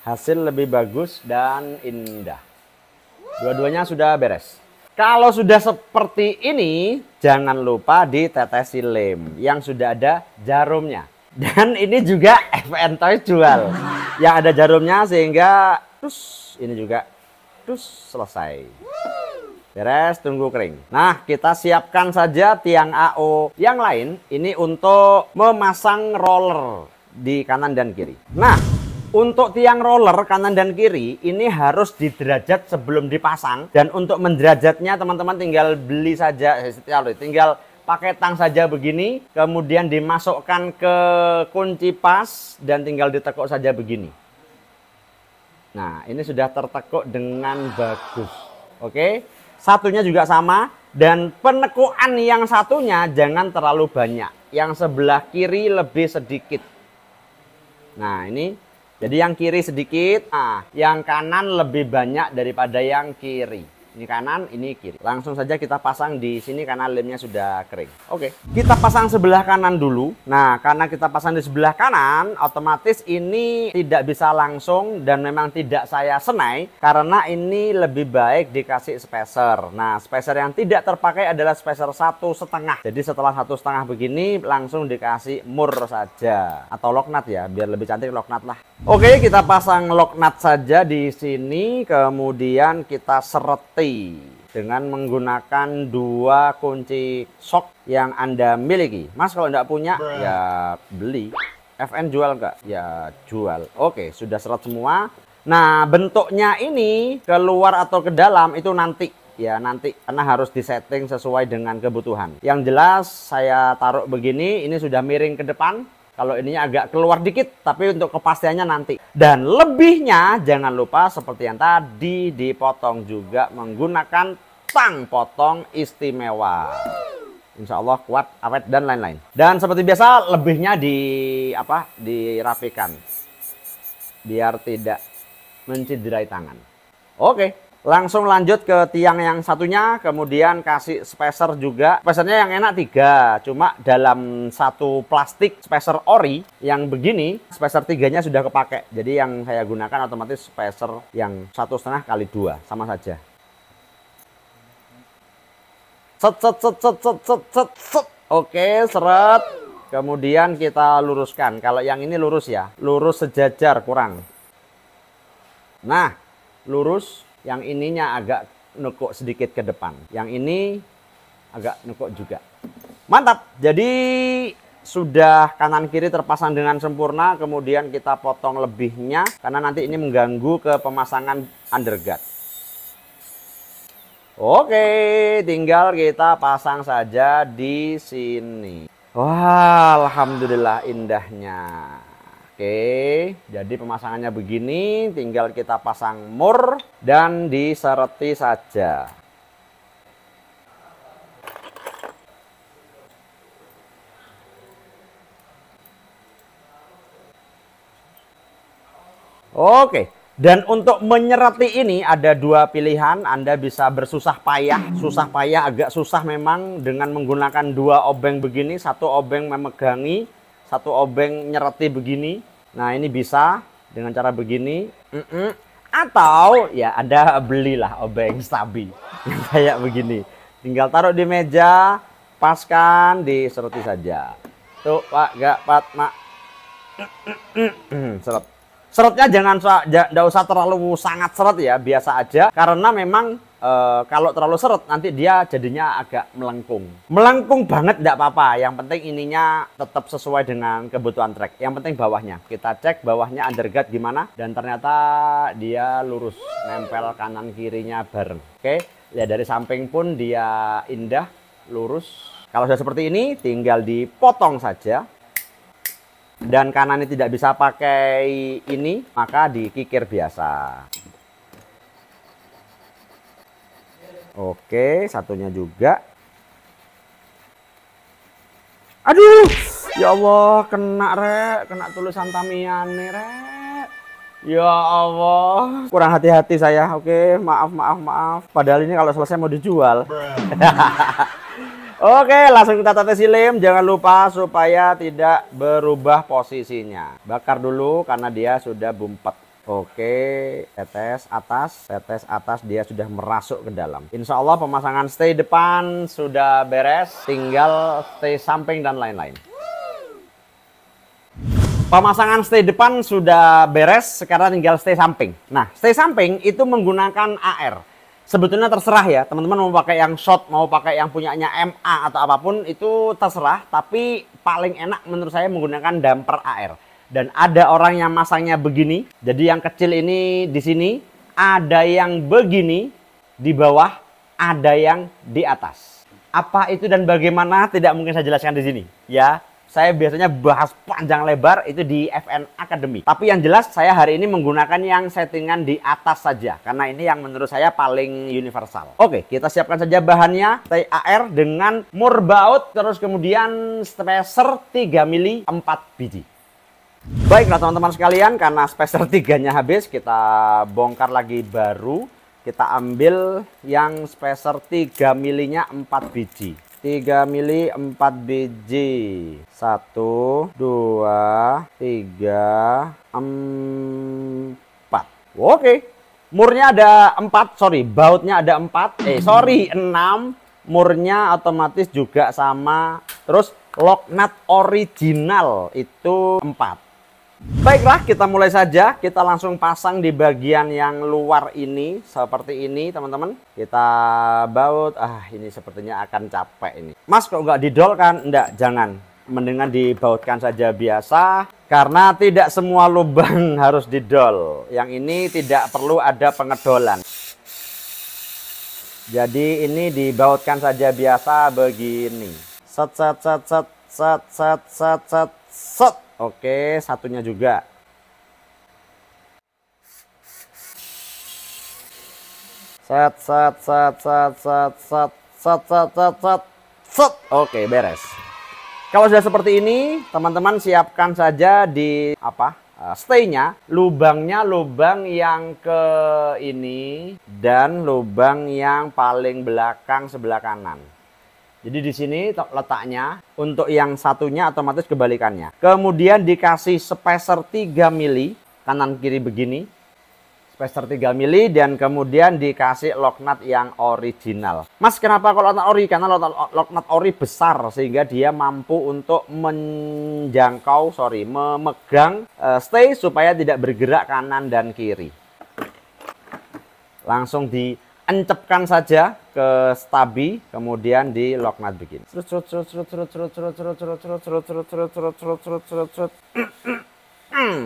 Hasil lebih bagus dan indah. Dua-duanya sudah beres. Kalau sudah seperti ini, jangan lupa ditetesi lem yang sudah ada jarumnya. Dan ini juga FN Toys jual yang ada jarumnya, sehingga terus ini juga terus selesai. Beres, tunggu kering. Nah, kita siapkan saja tiang AO yang lain ini untuk memasang roller di kanan dan kiri. Nah, untuk tiang roller kanan dan kiri ini harus diderajat sebelum dipasang, dan untuk menderajatnya teman-teman tinggal beli saja, tinggal pakai tang saja begini, kemudian dimasukkan ke kunci pas dan tinggal ditekuk saja begini. Nah, ini sudah tertekuk dengan bagus. Oke, satunya juga sama, dan penekukan yang satunya jangan terlalu banyak, yang sebelah kiri lebih sedikit. Nah, ini jadi yang kiri sedikit, nah, yang kanan lebih banyak daripada yang kiri. Ini kanan, ini kiri. Langsung saja kita pasang di sini karena lemnya sudah kering. Oke, kita pasang sebelah kanan dulu. Nah, karena kita pasang di sebelah kanan, otomatis ini tidak bisa langsung dan memang tidak saya senai karena ini lebih baik dikasih spacer. Nah, spacer yang tidak terpakai adalah spacer 1,5. Jadi setelah 1,5 begini langsung dikasih mur saja atau lock nut ya, biar lebih cantik lock nut lah. Oke, kita pasang lock nut saja di sini, kemudian kita sereti dengan menggunakan 2 kunci sok yang Anda miliki. Mas, kalau nggak punya ya beli. FN jual nggak? Ya jual. Oke, sudah seret semua. Nah, bentuknya ini keluar atau ke dalam itu nanti ya, nanti karena harus disetting sesuai dengan kebutuhan. Yang jelas saya taruh begini, ini sudah miring ke depan. Kalau ininya agak keluar dikit, tapi untuk kepastiannya nanti. Dan lebihnya jangan lupa seperti yang tadi dipotong juga menggunakan tang potong istimewa. Insya Allah kuat, awet dan lain-lain. Dan seperti biasa lebihnya dirapikan biar tidak menciderai tangan. Oke. Langsung lanjut ke tiang yang satunya, kemudian kasih spacer juga. Spacernya yang enak 3, cuma dalam satu plastik spacer ori yang begini, spacer 3-nya sudah kepake. Jadi yang saya gunakan otomatis spacer yang 1,5 kali 2, sama saja. Set. Oke, seret. Kemudian kita luruskan. Kalau yang ini lurus ya, lurus sejajar kurang. Nah, lurus. Yang ininya agak nekuk sedikit ke depan. Yang ini agak nekuk juga. Mantap. Jadi sudah kanan kiri terpasang dengan sempurna. Kemudian kita potong lebihnya karena nanti ini mengganggu ke pemasangan underguard. Oke, tinggal kita pasang saja di sini. Wah, alhamdulillah indahnya. Oke, jadi pemasangannya begini, tinggal kita pasang mur dan disereti saja. Oke, dan untuk menyereti ini ada 2 pilihan. Anda bisa bersusah payah, agak susah memang dengan menggunakan 2 obeng begini, 1 obeng memegangi, 1 obeng nyereti begini. Nah, ini bisa dengan cara begini. Atau ya Anda belilah obeng stabi yang kayak begini. Tinggal taruh di meja, paskan, disereti saja. Tuh, Pak, gak, Pak, Mak. Seret. Seretnya jangan usah terlalu sangat seret ya, biasa aja. Karena memang kalau terlalu seret nanti dia jadinya agak melengkung. Melengkung banget enggak apa-apa, yang penting ininya tetap sesuai dengan kebutuhan trek. Yang penting bawahnya. Kita cek bawahnya underguard gimana, dan ternyata dia lurus, nempel kanan kirinya bareng. Oke, ya dari samping pun dia indah, lurus. Kalau sudah seperti ini tinggal dipotong saja. dan kanan ini tidak bisa pakai ini, maka dikikir biasa. Oke, satunya juga. Aduh, ya Allah, kena rek, kena tulisan Tamiane rek. Ya Allah, kurang hati-hati saya. Oke, maaf. Padahal ini kalau selesai mau dijual. Oke, langsung kita tetes lem. Jangan lupa supaya tidak berubah posisinya. Bakar dulu karena dia sudah bumpet. Oke, tetes atas dia sudah merasuk ke dalam. Insya Allah pemasangan stay depan sudah beres, tinggal stay samping dan lain-lain. Pemasangan stay depan sudah beres, sekarang tinggal stay samping. Nah, stay samping itu menggunakan AR. Sebetulnya terserah ya, teman-teman mau pakai yang short, mau pakai yang punyanya MA atau apapun itu terserah. Tapi paling enak menurut saya menggunakan damper AR. Dan ada orang yang masangnya begini, jadi yang kecil ini di sini, ada yang begini di bawah, ada yang di atas. Apa itu dan bagaimana tidak mungkin saya jelaskan di sini, ya. Saya biasanya bahas panjang lebar itu di FN Academy. Tapi yang jelas saya hari ini menggunakan yang settingan di atas saja. Karena ini yang menurut saya paling universal. Oke, kita siapkan saja bahannya. TAR dengan murbaut. Terus kemudian spacer 3 mili 4 biji. Baiklah teman-teman sekalian, karena spacer 3-nya habis, kita bongkar lagi baru. Kita ambil yang spacer 3 milinya 4 biji. 3 mili 4 biji. 1, 2, 3, 4. Oke. Murnya ada 4, bautnya ada 4. 6. Murnya otomatis juga sama. Terus lock nut original itu 4. Baiklah, kita mulai saja. Kita langsung pasang di bagian yang luar ini. Seperti ini teman-teman. Kita baut. Ini sepertinya akan capek ini. Mas kok nggak didol kan? Enggak, jangan. Mendingan dibautkan saja biasa. Karena tidak semua lubang harus didol. Yang ini tidak perlu ada pengedolan. Jadi ini dibautkan saja biasa begini. Set. Oke, satunya juga. Set. Oke, beres. Kalau sudah seperti ini, teman-teman siapkan saja di stay-nya, lubangnya lubang yang ke ini dan lubang yang paling belakang sebelah kanan. Jadi di sini letaknya, untuk yang satunya otomatis kebalikannya. Kemudian dikasih spacer 3 mili kanan kiri begini. Spacer 3 mili dan kemudian dikasih lock nut yang original. Mas, kenapa kalau lock nut ori? Karena lock nut ori besar sehingga dia mampu untuk memegang stay supaya tidak bergerak kanan dan kiri. Langsung diencepkan saja ke stabi, kemudian di lock nut begini.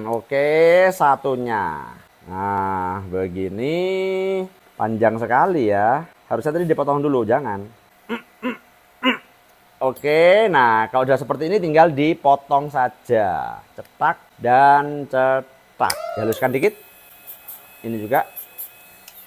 Oke, satunya. Nah, begini panjang sekali ya. Harusnya tadi dipotong dulu, jangan. Oke, nah kalau sudah seperti ini tinggal dipotong saja. Cetak dan cetak. Dihaluskan dikit. Ini juga.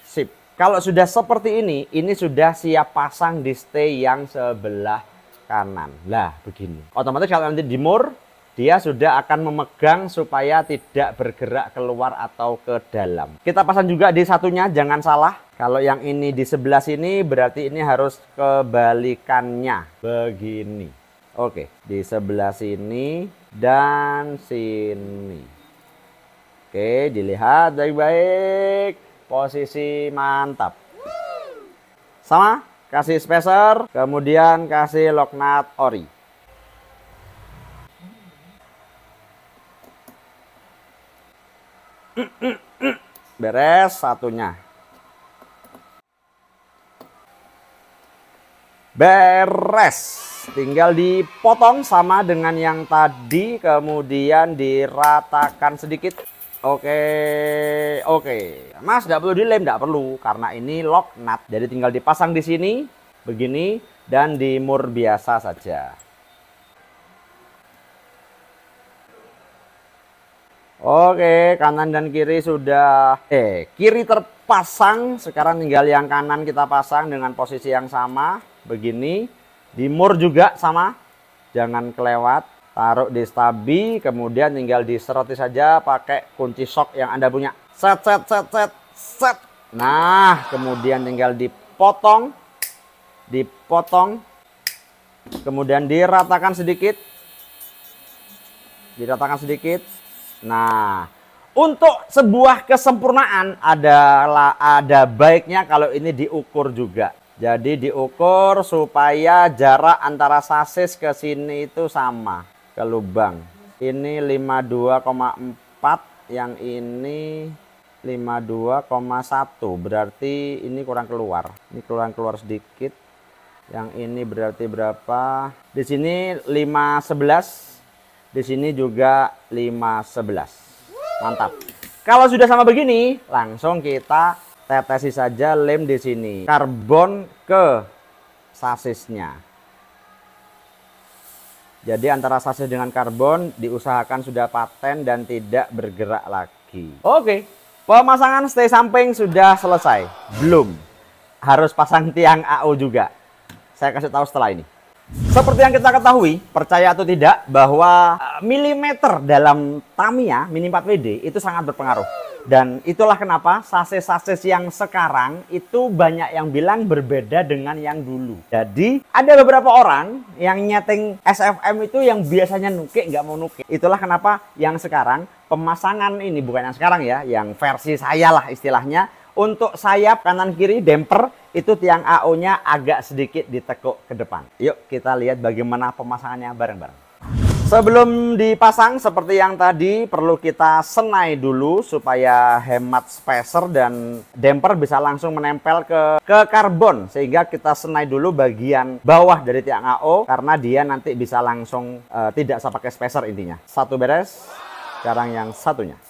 Sip. Kalau sudah seperti ini sudah siap pasang di stay yang sebelah kanan. Lah, begini. Otomatis kalau nanti dimur, dia sudah akan memegang supaya tidak bergerak keluar atau ke dalam. Kita pasang juga di satunya, jangan salah. Kalau yang ini di sebelah sini, berarti ini harus kebalikannya. Begini. Oke, di sebelah sini dan sini. Oke, dilihat baik-baik. Posisi mantap. Sama, kasih spacer, kemudian kasih lock nut ori. Beres satunya. Beres. Tinggal dipotong sama dengan yang tadi, kemudian diratakan sedikit. Oke. Mas, nggak perlu dilem, nggak perlu, karena ini lock nut. Jadi tinggal dipasang di sini, begini, dan dimur biasa saja. Oke, kanan dan kiri sudah kiri terpasang. Sekarang tinggal yang kanan kita pasang dengan posisi yang sama begini. Di mur juga sama, jangan kelewat. Taruh di stabi, kemudian tinggal diseroti saja pakai kunci sok yang Anda punya. Set set set set set. Nah, kemudian tinggal dipotong, kemudian diratakan sedikit. Nah, untuk sebuah kesempurnaan ada baiknya kalau ini diukur juga. Jadi diukur supaya jarak antara sasis ke sini itu sama, ke lubang. Ini 52,4, yang ini 52,1. Berarti ini kurang keluar. Ini keluar sedikit. Yang ini berarti berapa? Di sini 5,11. Di sini juga 5,11. Mantap. Kalau sudah sama begini, langsung kita tetesi saja lem di sini. Karbon ke sasisnya. Jadi antara sasis dengan karbon diusahakan sudah paten dan tidak bergerak lagi. Oke, pemasangan stay samping sudah selesai. Belum. Harus pasang tiang AO juga. Saya kasih tahu setelah ini. Seperti yang kita ketahui, percaya atau tidak, bahwa milimeter dalam Tamiya Mini 4WD itu sangat berpengaruh. Dan itulah kenapa sasis-sasis yang sekarang itu banyak yang bilang berbeda dengan yang dulu. Jadi ada beberapa orang yang nyeting SFM itu yang biasanya nukik nggak mau nukik. Itulah kenapa yang sekarang pemasangan ini, bukan yang sekarang ya, yang versi saya lah istilahnya, untuk sayap kanan kiri damper itu tiang AO-nya agak sedikit ditekuk ke depan. Yuk kita lihat bagaimana pemasangannya bareng-bareng. Sebelum dipasang seperti yang tadi, perlu kita senai dulu supaya hemat spacer dan damper bisa langsung menempel ke karbon. Sehingga kita senai dulu bagian bawah dari tiang AO karena dia nanti bisa langsung tidak usah pakai spacer intinya. Satu beres, sekarang yang satunya.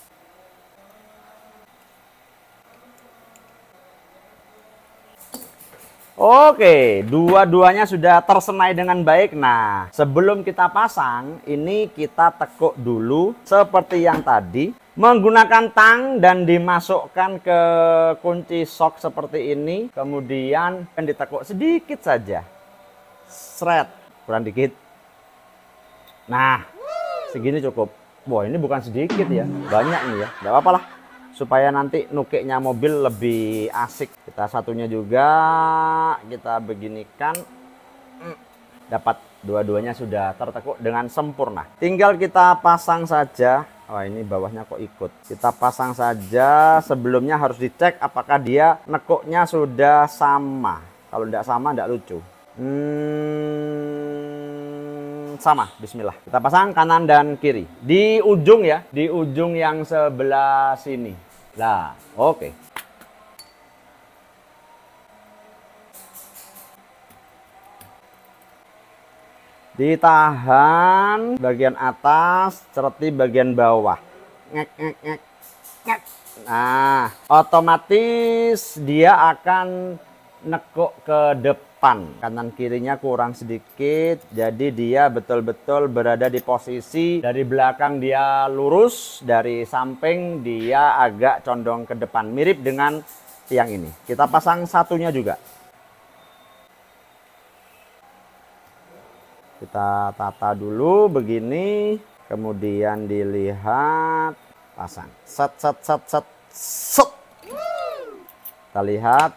Oke, dua-duanya sudah tersenai dengan baik. Nah, sebelum kita pasang, ini kita tekuk dulu seperti yang tadi. Menggunakan tang dan dimasukkan ke kunci sok seperti ini. Kemudian ditekuk sedikit saja. Sret, kurang dikit. Nah, segini cukup. Wah, ini bukan sedikit ya, banyak nih ya. Gak apa-apa lah, supaya nanti nukiknya mobil lebih asik. Kita satunya juga kita beginikan, dapat dua-duanya sudah tertekuk dengan sempurna. Tinggal kita pasang saja. Oh, ini bawahnya kok ikut. Kita pasang saja. Sebelumnya harus dicek apakah dia nekuknya sudah sama. Kalau tidak sama tidak lucu. Sama, bismillah. Kita pasang kanan dan kiri di ujung ya, di ujung yang sebelah sini lah. Oke. Ditahan bagian atas, cereti bagian bawah. Ngek, ngek, ngek, ngek. Nah, otomatis dia akan nekuk ke depan. Kanan kirinya kurang sedikit, jadi dia betul-betul berada di posisi dari belakang dia lurus, dari samping dia agak condong ke depan, mirip dengan tiang ini. Kita pasang satunya juga. Kita tata dulu begini, kemudian dilihat, pasang. Set, set, set, set, set. Kita lihat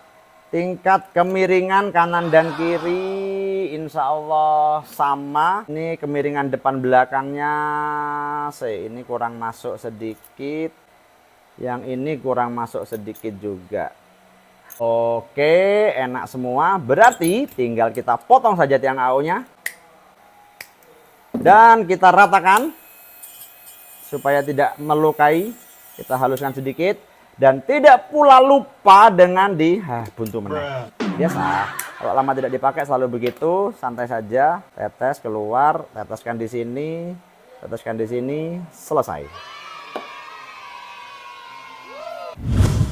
tingkat kemiringan kanan dan kiri, insya Allah sama. Ini kemiringan depan belakangnya, ini kurang masuk sedikit. Yang ini kurang masuk sedikit juga. Oke, enak semua. Berarti tinggal kita potong saja tiang AO-nya. Dan kita ratakan supaya tidak melukai. Kita haluskan sedikit. Dan tidak pula lupa dengan buntu meneh. Biasa, kalau lama tidak dipakai selalu begitu. Santai saja, tetes keluar, teteskan di sini, teteskan di sini, selesai.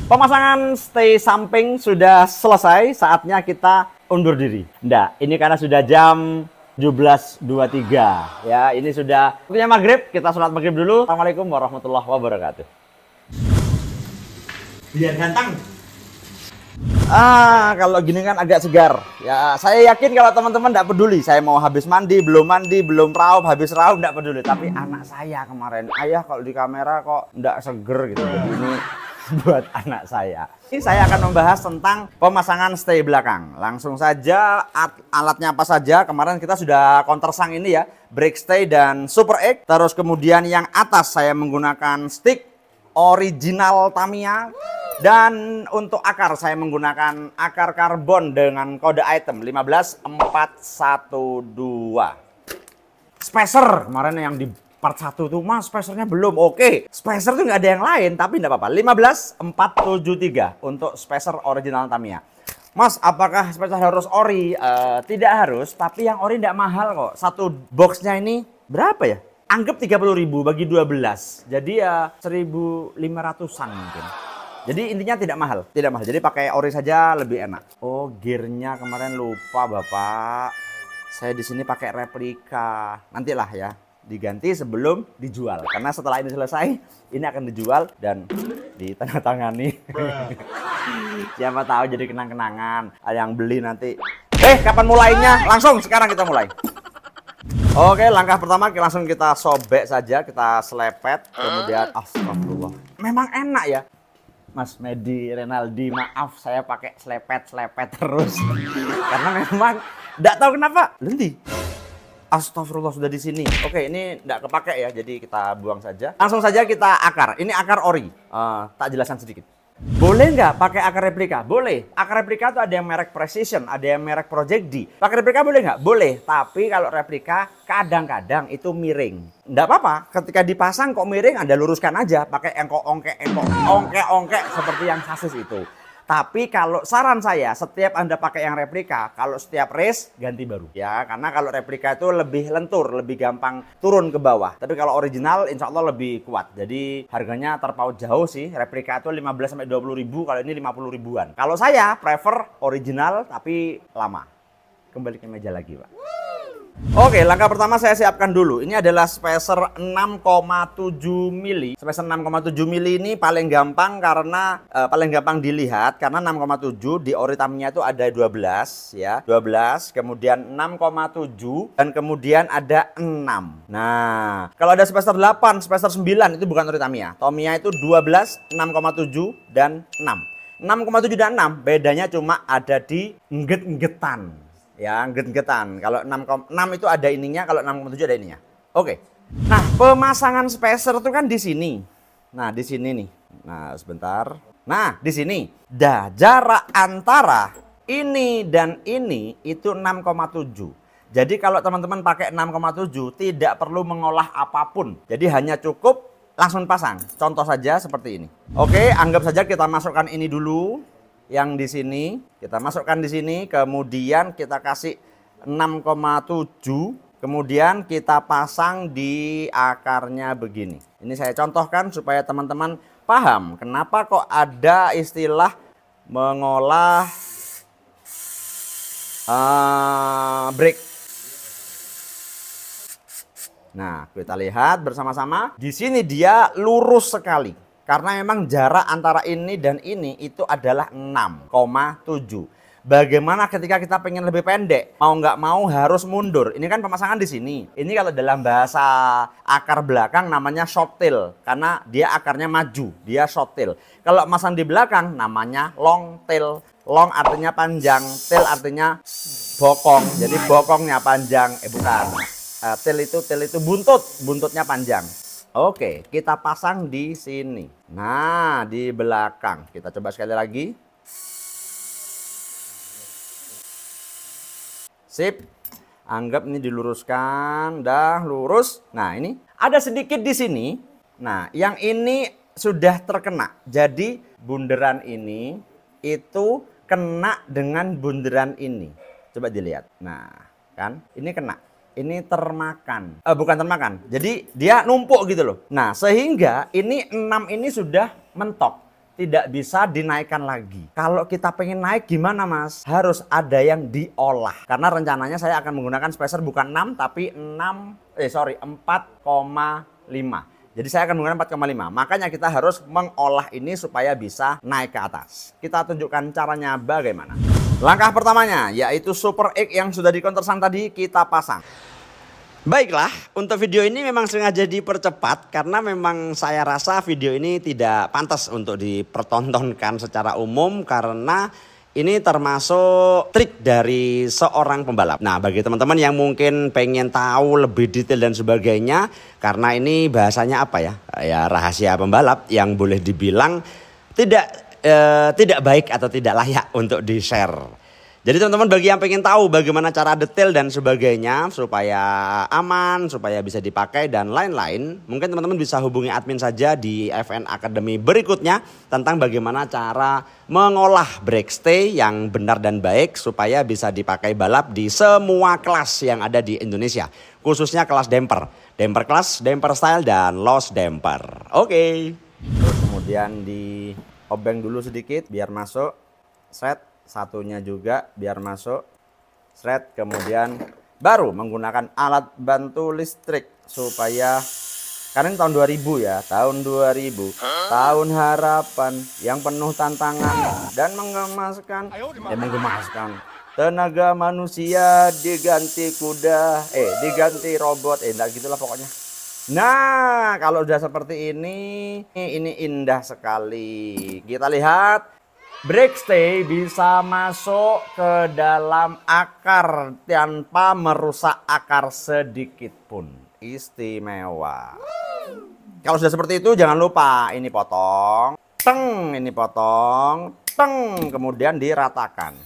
Pemasangan stay samping sudah selesai. Saatnya kita undur diri. Nggak, ini karena sudah jam 17.23 ya. Ini sudah waktunya maghrib, kita sholat maghrib dulu. Assalamualaikum warahmatullahi wabarakatuh. Biar ganteng. Kalau gini kan agak segar. Ya, saya yakin kalau teman-teman tidak peduli. Saya mau habis mandi, belum raup, habis raup, tidak peduli. Tapi anak saya kemarin, ayah kalau di kamera kok tidak seger gitu. Jadi ini buat anak saya. Ini saya akan membahas tentang pemasangan stay belakang. Langsung saja, alatnya apa saja. Kemarin kita sudah countersang ini ya, brake stay dan super X. Terus kemudian yang atas saya menggunakan stick original Tamiya. Dan untuk akar saya menggunakan akar karbon dengan kode item 15412. Spacer kemarin yang di part 1 tuh, Mas spacernya belum. Oke, spacer tuh nggak ada yang lain tapi nggak apa-apa. 15473 untuk spacer original Tamiya. Mas, apakah spacer harus ori? Tidak harus, tapi yang ori tidak mahal kok. Satu boxnya ini berapa ya? Anggap 30.000 bagi 12. Jadi ya 1.500-an mungkin. Jadi intinya tidak mahal. Jadi pakai ori saja lebih enak. Oh, gearnya kemarin lupa Bapak. Saya di sini pakai replika. Nantilah ya, diganti sebelum dijual. Karena setelah ini selesai, ini akan dijual dan ditandatangani. Siapa tahu jadi kenang-kenangan. Ada yang beli nanti. Kapan mulainya? Langsung sekarang kita mulai. Oke, langkah pertama langsung kita sobek saja, kita selepet. Kemudian astagfirullah. Memang enak ya. Mas Medi Renaldi, maaf saya pakai selepet terus. Karena memang tidak tahu kenapa. Lendi. Astagfirullah sudah di sini. Oke, ini tidak kepake ya, jadi kita buang saja. Langsung saja kita akar. Ini akar ori. Tak jelaskan sedikit. Boleh nggak pakai akar replika? Boleh. Akar replika itu ada yang merek Precision, ada yang merek Project D. Pakai replika boleh nggak? Boleh. Tapi kalau replika kadang-kadang itu miring. Nggak apa-apa. Ketika dipasang kok miring, Anda luruskan aja. Pakai ongkek seperti yang sasis itu. Tapi kalau saran saya, setiap Anda pakai yang replika, kalau setiap race ganti baru. Ya, karena kalau replika itu lebih lentur, lebih gampang turun ke bawah. Tapi kalau original insya Allah lebih kuat. Jadi harganya terpaut jauh sih. Replika itu 15-20 ribu, kalau ini 50 ribuan. Kalau saya prefer original tapi lama. Kembali ke meja lagi, Pak. Oke, langkah pertama saya siapkan dulu. Ini adalah spacer 6,7 mili. Spacer 6,7 mili ini paling gampang karena paling gampang dilihat karena 6,7 di ori Tamiya itu ada 12 ya. 12, kemudian 6,7 dan kemudian ada 6. Nah, kalau ada spacer 8, spacer 9 itu bukan ori Tamiya. Tamiya itu 12, 6,7 dan 6. 6,7 dan 6 bedanya cuma ada di engget-enggetan. Ya, get-getan. Kalau 6 itu ada ininya, kalau 6,7 ada ininya. Oke. Nah, pemasangan spacer itu kan di sini. Nah, di sini nih. Nah, sebentar. Nah, di sini. Jarak antara ini dan ini itu 6,7. Jadi kalau teman-teman pakai 6,7 tidak perlu mengolah apapun. Jadi hanya cukup langsung pasang. Contoh saja seperti ini. Oke, anggap saja kita masukkan ini dulu. Yang di sini kita masukkan di sini, kemudian kita kasih 6,7, kemudian kita pasang di akarnya begini. Ini saya contohkan supaya teman-teman paham kenapa kok ada istilah mengolah brake. Nah, kita lihat bersama-sama. Di sini dia lurus sekali. Karena memang jarak antara ini dan ini itu adalah 6,7. Bagaimana ketika kita pengen lebih pendek? Mau nggak mau harus mundur. Ini kan pemasangan di sini. Ini kalau dalam bahasa akar belakang namanya short tail. Karena dia akarnya maju, dia short tail. Kalau masang di belakang namanya long tail. Long artinya panjang, tail artinya bokong. Jadi bokongnya panjang. Bukan. Tail itu buntutnya panjang. Oke, kita pasang di sini. Nah, di belakang. Kita coba sekali lagi. Sip. Anggap ini diluruskan. Dah lurus. Nah, ini ada sedikit di sini. Nah, yang ini sudah terkena. Jadi, bunderan ini itu kena dengan bunderan ini. Coba dilihat. Nah, kan? Ini kena. Ini termakan, bukan termakan, jadi dia numpuk gitu loh. Nah, sehingga ini 6 ini sudah mentok. tidak bisa dinaikkan lagi. Kalau kita pengen naik gimana Mas? Harus ada yang diolah. Karena rencananya saya akan menggunakan spacer bukan 6 tapi 4,5. Jadi saya akan menggunakan 4,5. Makanya kita harus mengolah ini supaya bisa naik ke atas. Kita tunjukkan caranya bagaimana. Langkah pertamanya yaitu Super X yang sudah dikontersang tadi kita pasang. Baiklah, untuk video ini memang sengaja dipercepat karena memang saya rasa video ini tidak pantas untuk dipertontonkan secara umum karena ini termasuk trik dari seorang pembalap. Nah, bagi teman-teman yang mungkin pengen tahu lebih detail dan sebagainya, karena ini bahasanya apa ya? Ya rahasia pembalap yang boleh dibilang tidak baik atau tidak layak untuk di-share. Jadi teman-teman bagi yang pengen tahu bagaimana cara detail dan sebagainya supaya aman, supaya bisa dipakai dan lain-lain, mungkin teman-teman bisa hubungi admin saja di FN Academy berikutnya tentang bagaimana cara mengolah brake stay yang benar dan baik supaya bisa dipakai balap di semua kelas yang ada di Indonesia, khususnya kelas damper class, damper style dan loss damper. Oke. Terus kemudian diobeng dulu sedikit biar masuk. Set. Satunya juga biar masuk, shred, kemudian baru menggunakan alat bantu listrik supaya, karena ini tahun 2000 ya, tahun 2000, tahun harapan yang penuh tantangan dan menggemaskan, tenaga manusia diganti kuda, diganti robot, enggak gitulah pokoknya. Nah, kalau udah seperti ini indah sekali. Kita lihat. Brake stay bisa masuk ke dalam akar tanpa merusak akar sedikit pun. Istimewa. Kalau sudah seperti itu jangan lupa ini potong, teng, ini potong, teng, kemudian diratakan.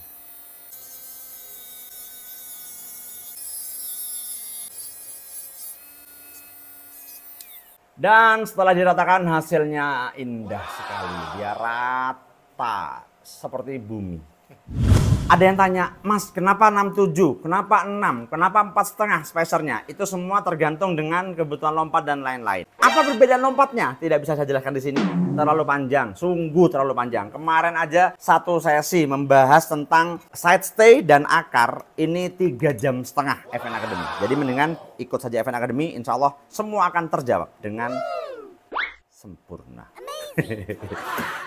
Dan setelah diratakan hasilnya indah sekali, dia rata seperti bumi. Ada yang tanya, Mas, kenapa 67? Kenapa 6? Kenapa 4,5 spacernya? Itu semua tergantung dengan kebutuhan lompat dan lain-lain. Apa perbedaan lompatnya? Tidak bisa saya jelaskan di sini. Terlalu panjang, sungguh terlalu panjang. Kemarin aja satu sesi membahas tentang side stay dan akar. Ini 3,5 jam FN Academy. Jadi mendingan ikut saja FN Academy, insya Allah semua akan terjawab dengan sempurna.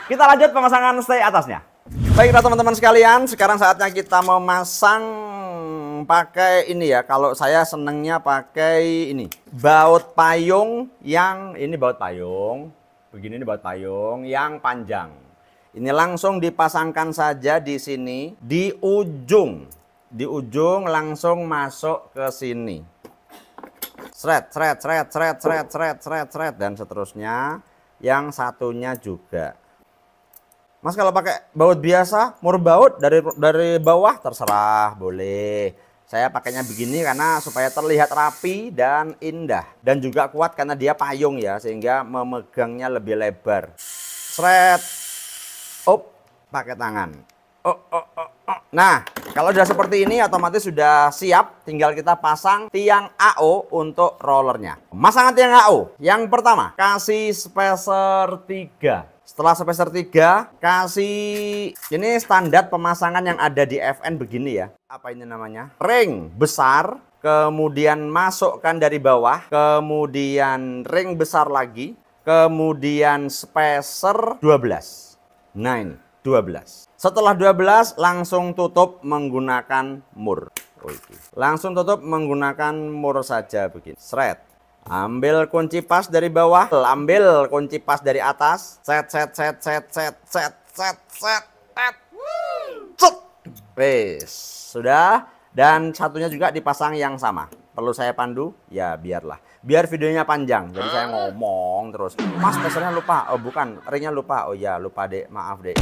Kita lanjut pemasangan stay atasnya. Baiklah teman-teman sekalian, sekarang saatnya kita memasang pakai ini ya. Kalau saya senengnya pakai ini, baut payung yang ini, baut payung begini, ini baut payung yang panjang. Ini langsung dipasangkan saja di sini, di ujung langsung masuk ke sini. Shred dan seterusnya. Yang satunya juga. Mas kalau pakai baut biasa, mur baut dari bawah terserah, boleh. Saya pakainya begini karena supaya terlihat rapi dan indah. Dan juga kuat karena dia payung ya, sehingga memegangnya lebih lebar. Shred. Pakai tangan. Nah, kalau sudah seperti ini otomatis sudah siap, tinggal kita pasang tiang AO untuk rollernya. Pemasangan tiang AO, yang pertama kasih spacer 3. Setelah spacer 3, kasih, ini standar pemasangan yang ada di FN begini ya. Apa ini namanya? Ring besar, kemudian masukkan dari bawah, kemudian ring besar lagi, kemudian spacer 12. Nah ini 12. Setelah 12 langsung tutup menggunakan mur. Langsung tutup menggunakan mur saja begini. Shred. Ambil kunci pas dari bawah, ambil kunci pas dari atas. Set. Wes, sudah. Dan satunya juga dipasang yang sama. Perlu saya pandu? Ya biarlah. Biar videonya panjang. Jadi saya ngomong terus. Mas, spacernya lupa. Oh bukan, ringnya lupa. Oh ya, lupa dek. Maaf dek.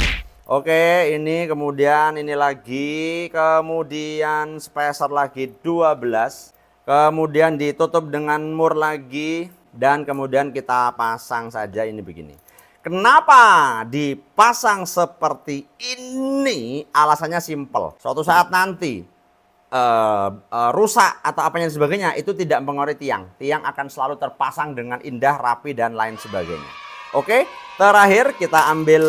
Oke, ini kemudian ini lagi, kemudian spacer lagi 12, kemudian ditutup dengan mur lagi, dan kemudian kita pasang saja ini begini. Kenapa dipasang seperti ini? Alasannya simple. Suatu saat nanti rusak atau apanya dan sebagainya itu tidak mempengaruhi tiang. Tiang akan selalu terpasang dengan indah, rapi dan lain sebagainya. Oke, terakhir kita ambil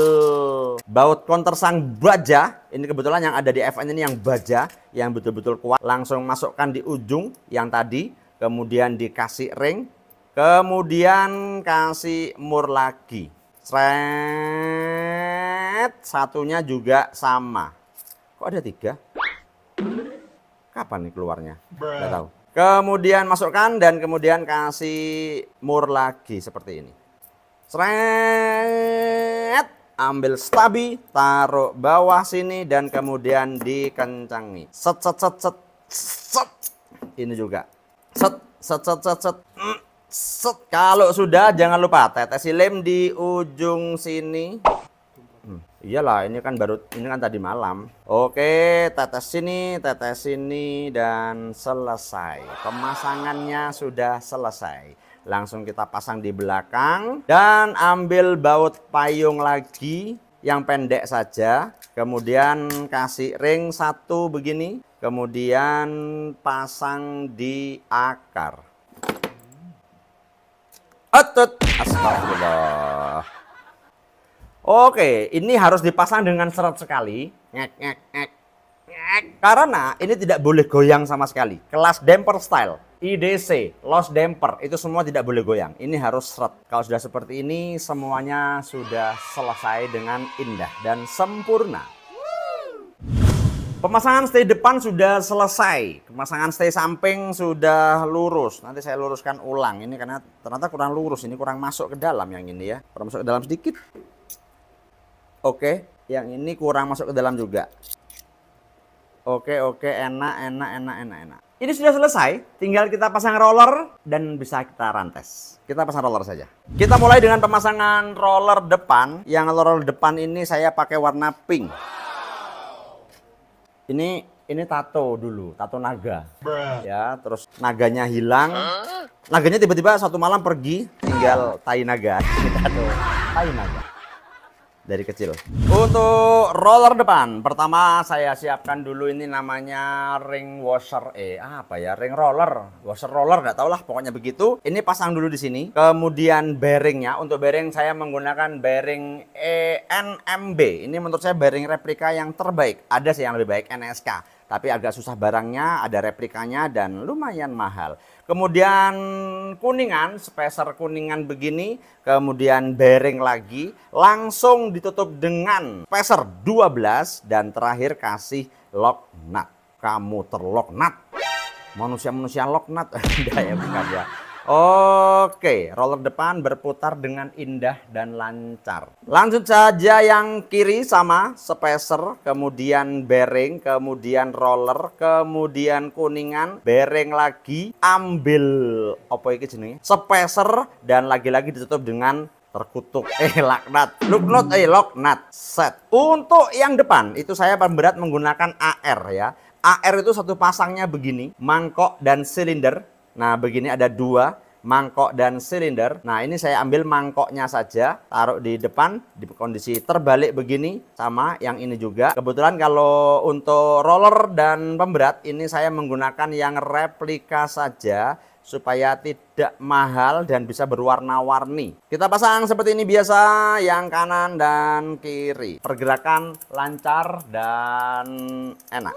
baut countersunk baja. Ini kebetulan yang ada di FN ini yang baja, yang betul-betul kuat. Langsung masukkan di ujung yang tadi, kemudian dikasih ring, kemudian kasih mur lagi. Sret, satunya juga sama. Kok ada 3? Kapan nih keluarnya? Nggak tahu. Kemudian masukkan dan kemudian kasih mur lagi seperti ini. Sret, ambil stabi, taruh bawah sini dan kemudian dikencangi. Set set set set set. Ini juga. Set set set set set. Set. Kalau sudah jangan lupa tetesi lem di ujung sini. Iyalah, ini kan tadi malam. Oke, tetes sini dan selesai. Pemasangannya sudah selesai. Langsung kita pasang di belakang dan ambil baut payung lagi yang pendek saja. Kemudian kasih ring 1 begini. Kemudian pasang di akar. Astagfirullah. Oke, ini harus dipasang dengan seret sekali. Karena ini tidak boleh goyang sama sekali. Kelas damper style, IDC, loss damper, itu semua tidak boleh goyang. Ini harus seret. Kalau sudah seperti ini, semuanya sudah selesai dengan indah dan sempurna. Pemasangan stay depan sudah selesai. Pemasangan stay samping sudah lurus. Nanti saya luruskan ulang. Ini karena ternyata kurang lurus. Ini kurang masuk ke dalam yang ini ya. Kurang masuk ke dalam sedikit. Oke, yang ini kurang masuk ke dalam juga. Oke, enak. Ini sudah selesai. Tinggal kita pasang roller dan bisa kita rantes. Kita pasang roller saja. Kita mulai dengan pemasangan roller depan. Yang roller depan ini saya pakai warna pink. Ini tato dulu, tato naga. Ya, terus naganya hilang. Naganya tiba-tiba satu malam pergi, tinggal tai naga. Tato tai naga dari kecil. Untuk roller depan, pertama saya siapkan dulu ini namanya ring washer, ring roller, washer roller, nggak tahu lah, pokoknya begitu. Ini pasang dulu di sini. Kemudian bearingnya, untuk bearing saya menggunakan bearing NMB. Ini menurut saya bearing replika yang terbaik. Ada sih yang lebih baik, NSK, tapi agak susah barangnya, ada replikanya dan lumayan mahal. Kemudian kuningan, spacer kuningan begini, kemudian bearing lagi, langsung ditutup dengan spacer 12 dan terakhir kasih lock nut. Kamu terlock nut. Manusia-manusia lock nut. Enggak ya, bukan ya. Oke, roller depan berputar dengan indah dan lancar. Lanjut saja yang kiri sama spacer, kemudian bearing, kemudian roller, kemudian kuningan, bearing lagi, ambil apa iki jenenge? Spacer dan lagi-lagi ditutup dengan terkutuk lock nut set. Untuk yang depan itu saya pemberat menggunakan AR ya. AR itu satu pasangnya begini, mangkok dan silinder. Nah, begini ada 2, mangkok dan silinder. Nah, ini saya ambil mangkoknya saja, taruh di depan, di kondisi terbalik begini, sama yang ini juga. Kebetulan kalau untuk roller dan pemberat, ini saya menggunakan yang replika saja, supaya tidak mahal dan bisa berwarna-warni. Kita pasang seperti ini biasa, yang kanan dan kiri. Pergerakan lancar dan enak.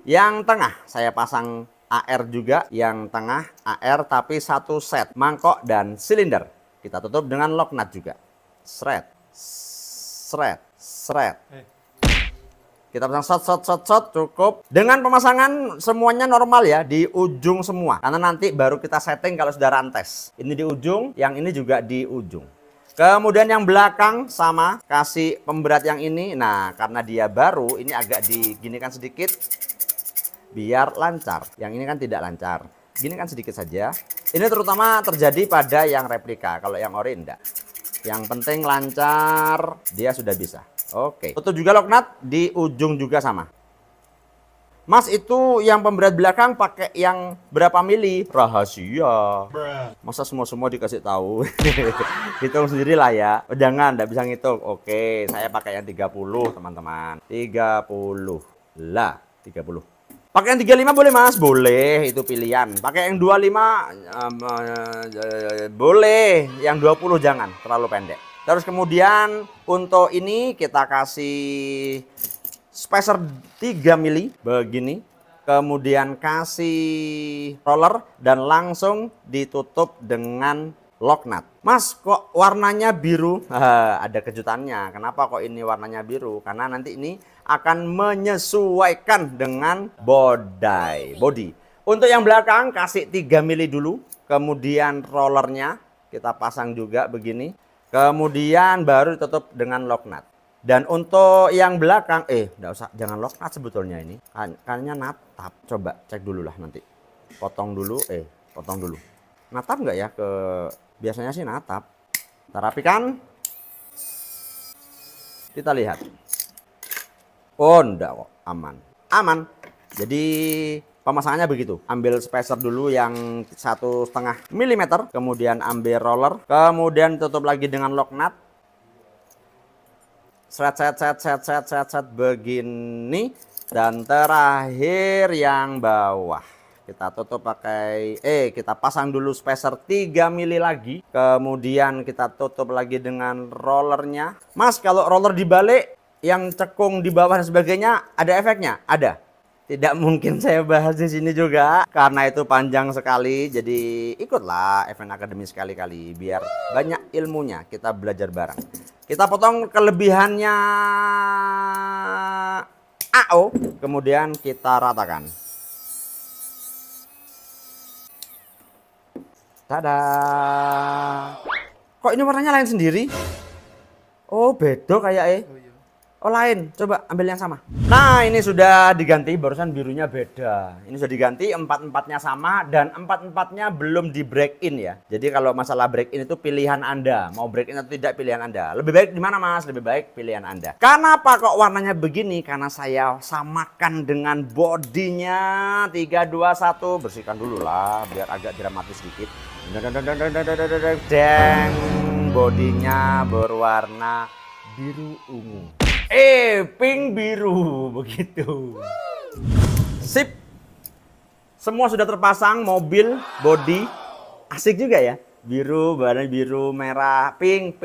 Yang tengah saya pasang AR juga, yang tengah AR tapi satu set mangkok dan silinder. Kita tutup dengan lock nut juga. Sret. Kita pasang shot cukup. Dengan pemasangan semuanya normal ya, di ujung semua. Karena nanti baru kita setting kalau sudah rantes. Ini di ujung, yang ini juga di ujung. Kemudian yang belakang sama, kasih pemberat yang ini. Nah, karena dia baru, ini agak diginikan sedikit biar lancar. Yang ini kan tidak lancar. Gini kan sedikit saja. Ini terutama terjadi pada yang replika. Kalau yang ori enggak. Yang penting lancar, dia sudah bisa. Oke. Tutup juga lock nut di ujung juga sama. Mas, itu yang pemberat belakang pakai yang berapa mili? Rahasia. Masa semua dikasih tahu? Hitung sendirilah ya. Oh, jangan, enggak bisa ngitung. Oke, saya pakai yang 30, teman-teman. 30 lah, 30. Pakai yang 35 boleh Mas? Boleh, itu pilihan. Pakai yang 25 boleh, yang 20 jangan, terlalu pendek. Terus kemudian untuk ini kita kasih spacer 3 mili begini. Kemudian kasih roller dan langsung ditutup dengan lock nut. Mas, kok warnanya biru? Ada kejutannya. Kenapa kok ini warnanya biru? Karena nanti ini akan menyesuaikan dengan body. Untuk yang belakang kasih 3 mili dulu. Kemudian rollernya kita pasang juga begini. Kemudian baru ditutup dengan lock nut. Dan untuk yang belakang, enggak usah, jangan lock nut sebetulnya ini. Kayaknya natap. Coba cek dulu lah nanti. Potong dulu, potong dulu. Natap nggak ya ke, biasanya sih natap. Kita rapikan. Kita lihat. Oh, enggak kok, aman. Aman. Jadi pemasangannya begitu. Ambil spacer dulu yang 1,5 mm, kemudian ambil roller, kemudian tutup lagi dengan lock nut. Set begini, dan terakhir yang bawah kita tutup pakai kita pasang dulu spacer 3 mili lagi, kemudian kita tutup lagi dengan rollernya. Mas, kalau roller dibalik yang cekung di bawah dan sebagainya ada efeknya? Ada. Tidak mungkin saya bahas di sini juga karena itu panjang sekali. Jadi ikutlah FN Academy sekali-kali biar banyak ilmunya, kita belajar bareng. Kita potong kelebihannya AO, kemudian kita ratakan. Tada! Kok ini warnanya lain sendiri? Oh, beda kayak Oh, lain. Coba ambil yang sama. Nah, ini sudah diganti. Barusan birunya beda. Ini sudah diganti. 4-4-nya sama. Dan 4-4-nya belum di break in ya. Jadi kalau masalah break in itu pilihan Anda. Mau break in atau tidak pilihan Anda. Lebih baik di mana Mas? Lebih baik pilihan Anda. Kenapa kok warnanya begini? Karena saya samakan dengan bodinya. 3, 2, 1. Bersihkan dulu lah. Biar agak dramatis sedikit. Deng. Bodinya berwarna biru ungu. Pink biru begitu. Sip. Semua sudah terpasang, mobil, body. Asik juga ya. Biru, warna biru, merah, pink.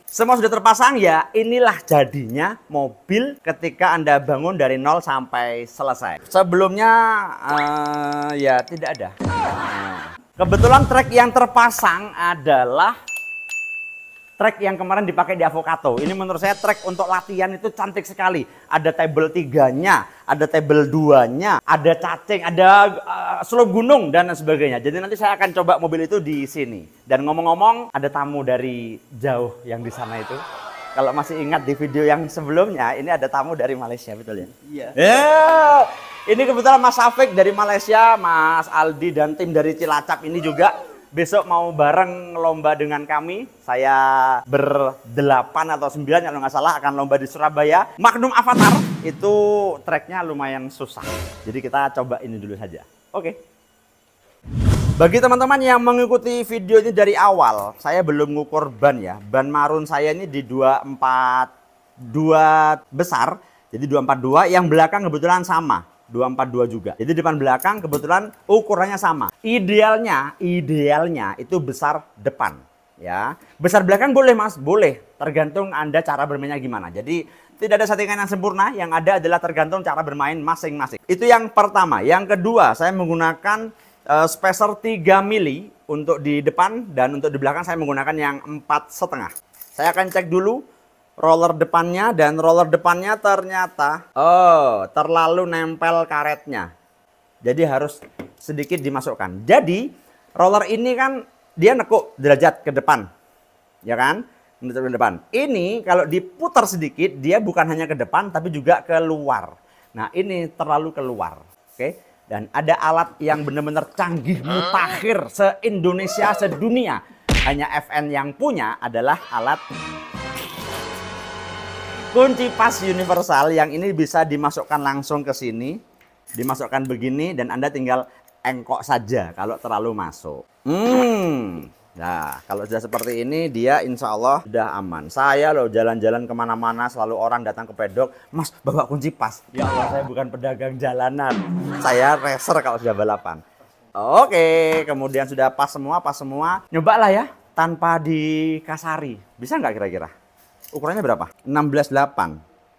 Semua sudah terpasang ya. Inilah jadinya mobil ketika Anda bangun dari nol sampai selesai. Sebelumnya ya tidak ada. Kebetulan trek yang terpasang adalah trek yang kemarin dipakai di Avocado. Ini menurut saya trek untuk latihan itu cantik sekali. Ada table 3-nya, ada table 2-nya, ada cacing, ada slope gunung dan sebagainya. Jadi nanti saya akan coba mobil itu di sini. Dan ngomong-ngomong, ada tamu dari jauh yang di sana itu. Kalau masih ingat di video yang sebelumnya, ini ada tamu dari Malaysia, betul ya? Iya. Ini kebetulan Mas Safik dari Malaysia, Mas Aldi dan tim dari Cilacap ini juga besok mau bareng lomba dengan kami. Saya ber-8 atau 9 kalau nggak salah akan lomba di Surabaya. Magnum Avatar itu treknya lumayan susah. Jadi kita coba ini dulu saja. Oke. Bagi teman-teman yang mengikuti video ini dari awal, saya belum ngukur ban ya. Ban marun saya ini di 242 besar. Jadi 242, yang belakang kebetulan sama. 242 juga. Jadi depan belakang kebetulan ukurannya sama. Idealnya itu besar depan ya. Besar belakang boleh Mas, boleh. Tergantung Anda cara bermainnya gimana. Jadi tidak ada settingan yang sempurna, yang ada adalah tergantung cara bermain masing-masing. Itu yang pertama. Yang kedua, saya menggunakan spacer 3 mili untuk di depan dan untuk di belakang saya menggunakan yang 4,5. Saya akan cek dulu roller depannya, dan roller depannya ternyata terlalu nempel karetnya. Jadi harus sedikit dimasukkan. Jadi roller ini kan dia nekuk derajat ke depan. Ya kan? Ke depan. Ini kalau diputar sedikit dia bukan hanya ke depan tapi juga keluar. Nah, ini terlalu keluar. Oke. Dan ada alat yang benar-benar canggih, mutakhir se-Indonesia, sedunia. Hanya FN yang punya adalah alat kunci pas universal yang ini bisa dimasukkan langsung ke sini, dimasukkan begini dan Anda tinggal engkok saja kalau terlalu masuk. Nah, kalau sudah seperti ini, dia insya Allah sudah aman. Saya loh jalan-jalan kemana-mana, selalu orang datang ke pedok, Mas, bawa kunci pas. Ya Allah, saya bukan pedagang jalanan. Saya racer kalau sudah balapan. Oke, kemudian sudah pas semua. Nyobalah ya, tanpa dikasari. Bisa nggak kira-kira? Ukurannya berapa? 16.8,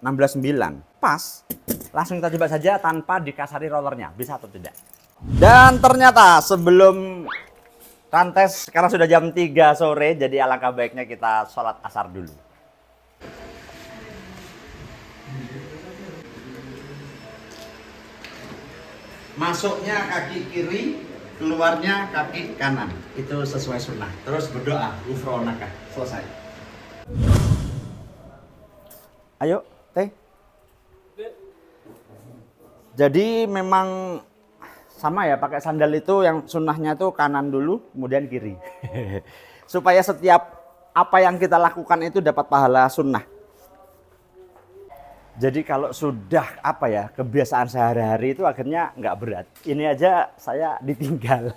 16.9. Pas. Langsung kita coba saja tanpa dikasari rollernya. Bisa atau tidak? Dan ternyata sebelum Rantes, karena sudah jam 3 sore, jadi alangkah baiknya kita sholat asar dulu. Masuknya kaki kiri, keluarnya kaki kanan. Itu sesuai sunnah. Terus berdoa, ghufronaka. Selesai. Ayo, teh. Jadi memang sama ya, pakai sandal itu yang sunnahnya tuh kanan dulu, kemudian kiri. Supaya setiap apa yang kita lakukan itu dapat pahala sunnah. Jadi kalau sudah apa ya, kebiasaan sehari-hari itu akhirnya nggak berat. Ini aja saya ditinggal.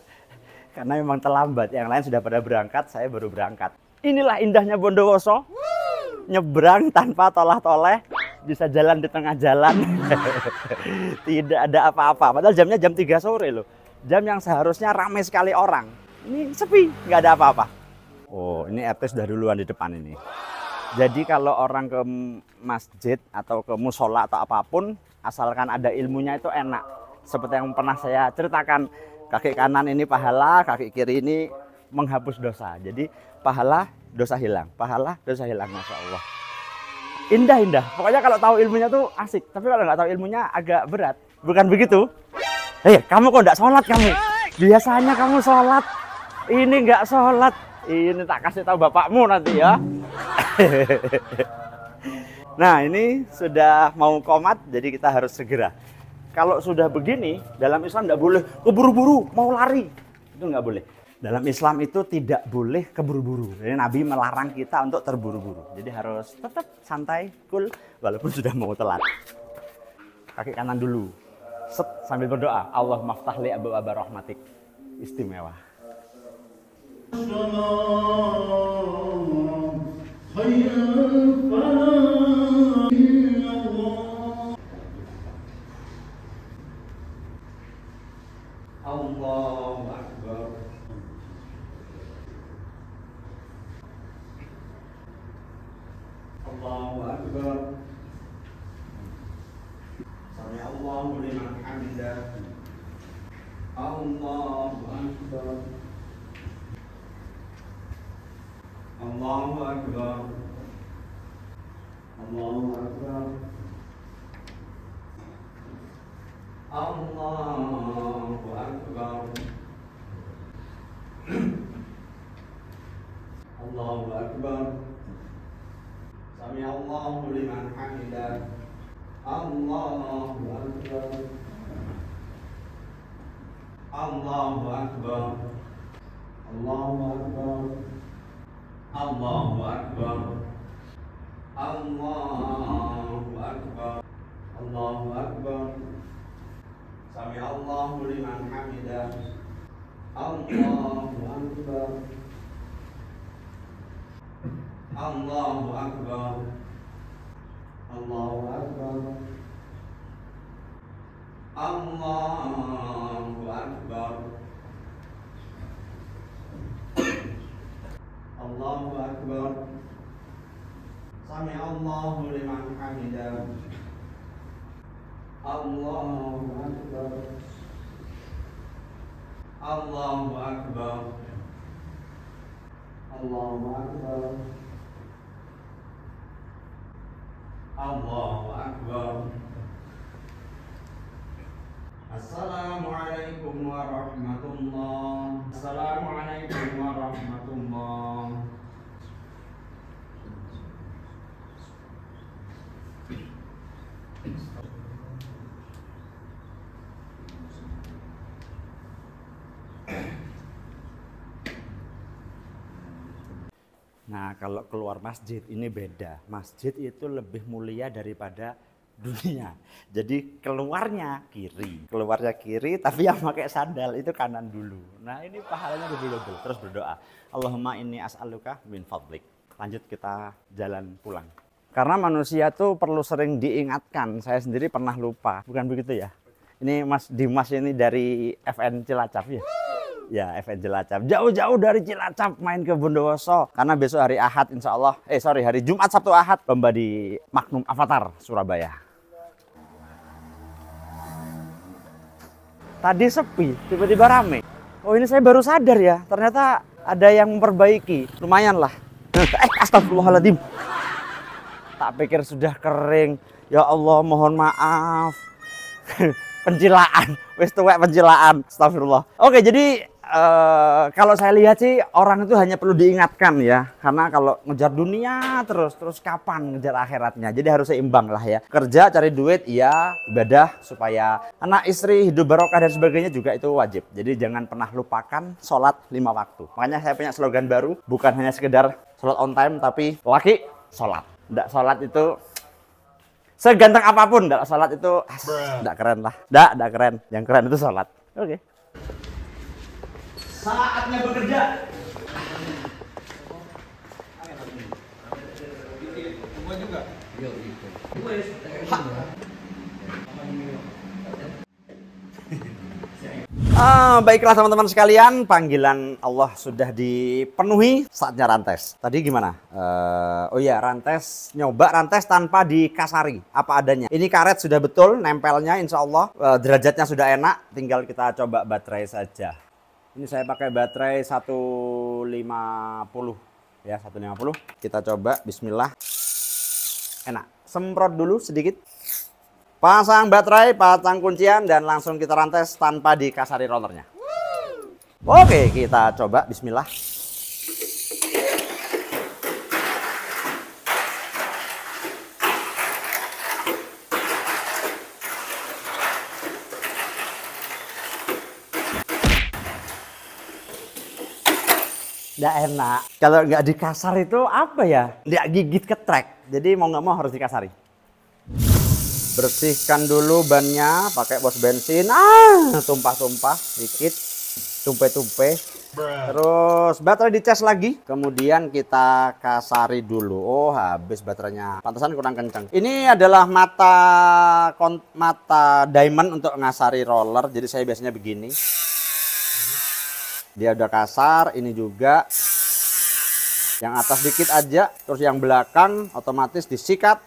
Karena memang terlambat, yang lain sudah pada berangkat, saya baru berangkat. Inilah indahnya Bondowoso. Nyebrang tanpa tolah-toleh, bisa jalan di tengah jalan. Tidak ada apa-apa, padahal jamnya jam 3 sore loh. Jam yang seharusnya ramai sekali orang. Ini sepi, nggak ada apa-apa. Oh, ini RT sudah duluan di depan ini. Jadi kalau orang ke masjid atau ke musola atau apapun, asalkan ada ilmunya itu enak. Seperti yang pernah saya ceritakan, kaki kanan ini pahala, kaki kiri ini menghapus dosa. Jadi pahala, dosa hilang, pahala, dosa hilang, Masya Allah. Indah. Pokoknya kalau tahu ilmunya tuh asik. Tapi kalau nggak tahu ilmunya agak berat. Bukan begitu? Kamu kok nggak sholat kamu? Biasanya kamu sholat. Ini nggak sholat. Ini tak kasih tahu bapakmu nanti ya. Nah, ini sudah mau qomat, jadi kita harus segera. Kalau sudah begini, dalam Islam nggak boleh keburu-buru, mau lari. Itu nggak boleh. Dalam Islam itu tidak boleh keburu-buru. Jadi Nabi melarang kita untuk terburu-buru. Jadi harus tetap santai, cool, walaupun sudah mau telat. Kaki kanan dulu. Set, sambil berdoa. Allah maftahli abwaaba rahmatik. Istimewa. Allahu Akbar. Allahu Akbar. Sami Allahu liman hamidah. Allahu Akbar. Allahu Akbar. Allahu Akbar. Allahu Akbar. Allahu Akbar. Sami Allahu liman hamidah. Allahu Akbar. Allahu Akbar. Allahu Akbar. Allahu Akbar. Allahu Akbar. Allahu Akbar. Sami Allahu liman hamidah. Allahu Akbar. Allahu Akbar. Allahu Akbar. Allahu Akbar. Allahu Akbar. Sami Allahu liman hamidah. Allahu Akbar. Allahu Akbar. Allahu Akbar. Allahu Akbar. Assalamualaikum warahmatullahi. Assalamualaikum warahmatullahi. Nah, kalau keluar masjid ini beda. Masjid itu lebih mulia daripada dunia. Jadi keluarnya kiri, tapi yang pakai sandal itu kanan dulu. Nah ini pahalanya double. Terus berdoa, Allahumma inni as'aluka min fadlik. Lanjut kita jalan pulang. Karena manusia tuh perlu sering diingatkan. Saya sendiri pernah lupa, bukan begitu ya? Ini Mas Dimas ini dari FN Cilacap ya? Ya, FN Cilacap. Jauh-jauh dari Cilacap main ke Bondowoso. Karena besok hari Ahad insya Allah. Hari Jumat, Sabtu, Ahad. Lomba di Magnum Avatar, Surabaya. Tadi sepi, tiba-tiba rame. Oh ini saya baru sadar ya, ternyata ada yang memperbaiki. Lumayan lah. Astagfirullahaladzim. Tak pikir sudah kering. Ya Allah mohon maaf. Pencilaan. Wis tuwek pencilaan. Astagfirullah. Oke jadi kalau saya lihat sih orang itu hanya perlu diingatkan ya. Karena kalau ngejar dunia terus kapan ngejar akhiratnya. Jadi harus seimbang lah ya. Kerja cari duit iya, ibadah supaya anak istri hidup barokah dan sebagainya juga itu wajib. Jadi jangan pernah lupakan sholat 5 waktu. Makanya saya punya slogan baru, bukan hanya sekedar sholat on time tapi laki sholat. Nggak sholat itu seganteng apapun, nggak sholat itu nggak keren lah. Nggak keren. Yang keren itu sholat. Oke. Saatnya bekerja. Baiklah teman-teman sekalian, panggilan Allah sudah dipenuhi, saatnya rantes. Tadi gimana? Oh iya, nyoba rantes tanpa dikasari, apa adanya. Ini karet sudah betul, nempelnya insya Allah, derajatnya sudah enak, tinggal kita coba baterai saja. Ini saya pakai baterai 150 ya, 150. Kita coba, bismillah. Enak. Semprot dulu sedikit. Pasang baterai, pasang kuncian dan langsung kita rantes tanpa dikasari rollernya. Oke, kita coba, bismillah. Nggak enak. Kalau nggak dikasar itu apa ya? Nggak gigit ke trek. Jadi mau nggak mau harus dikasari. Bersihkan dulu bannya pakai bos bensin. Tumpah-tumpah dikit. Tumpe-tumpe. Terus baterai dicas lagi. Kemudian kita kasari dulu. Oh habis baterainya. Pantesan kurang kencang. Ini adalah mata diamond untuk ngasari roller. Jadi saya biasanya begini. Dia udah kasar, ini juga. Yang atas dikit aja, terus yang belakang otomatis disikat.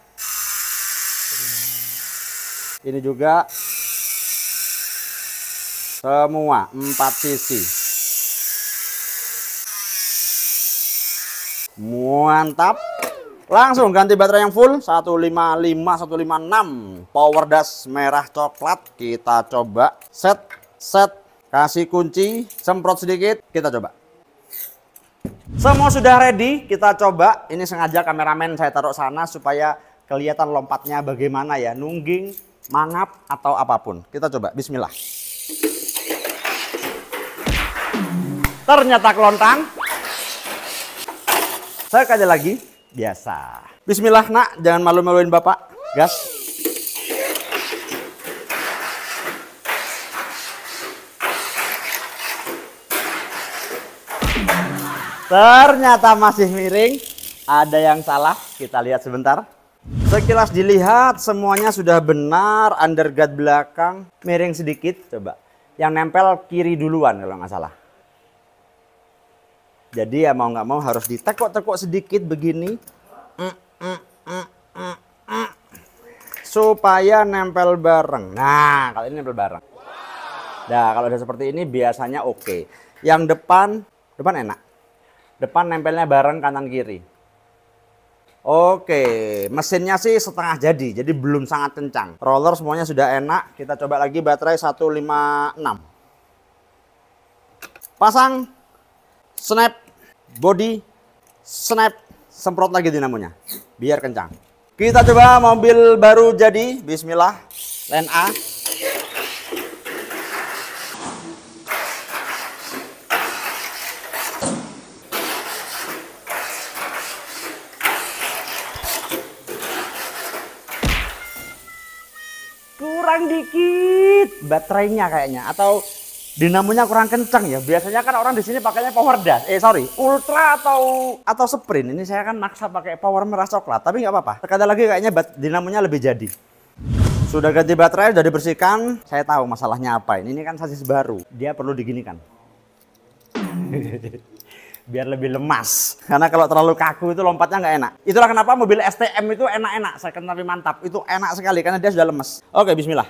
Ini juga. Semua 4 sisi. Mantap. Langsung ganti baterai yang full 155, 156. Power dash merah coklat. Kita coba set. Kasih kunci, semprot sedikit, kita coba. Semua sudah ready, kita coba. Ini sengaja kameramen saya taruh sana supaya kelihatan lompatnya bagaimana ya. Nungging, mangap, atau apapun. Kita coba, bismillah. Ternyata kelontang. Sekali lagi, biasa. Bismillah nak, jangan malu-maluin bapak. Gas. Ternyata masih miring. Ada yang salah, kita lihat sebentar. Sekilas dilihat semuanya sudah benar. Underguard belakang miring sedikit. Coba. Yang nempel kiri duluan kalau nggak salah. Jadi ya mau nggak mau harus ditekuk-tekuk sedikit begini. Supaya nempel bareng. Nah kalau ini nempel bareng. Nah kalau udah seperti ini biasanya oke. Yang depan enak. Depan nempelnya bareng kanan kiri. Oke, mesinnya sih setengah jadi belum sangat kencang. Roller semuanya sudah enak. Kita coba lagi baterai 156. Pasang, snap, body, snap, semprot lagi dinamonya. Biar kencang. Kita coba mobil baru jadi. Bismillah, line A. kurang dikit baterainya kayaknya, atau dinamonya kurang kencang ya. Biasanya kan orang di sini pakainya power dash, ultra atau sprint. Ini saya kan maksa pakai power merah coklat, tapi nggak apa-apa. Sekali lagi kayaknya dinamonya lebih jadi. Sudah ganti baterai, sudah dibersihkan. Saya tahu masalahnya apa. Ini kan sasis baru, dia perlu diginikan. Biar lebih lemas, karena kalau terlalu kaku itu lompatnya nggak enak. Itulah kenapa mobil STM itu enak-enak, second tapi mantap. Itu enak sekali karena dia sudah lemes. Oke, bismillah.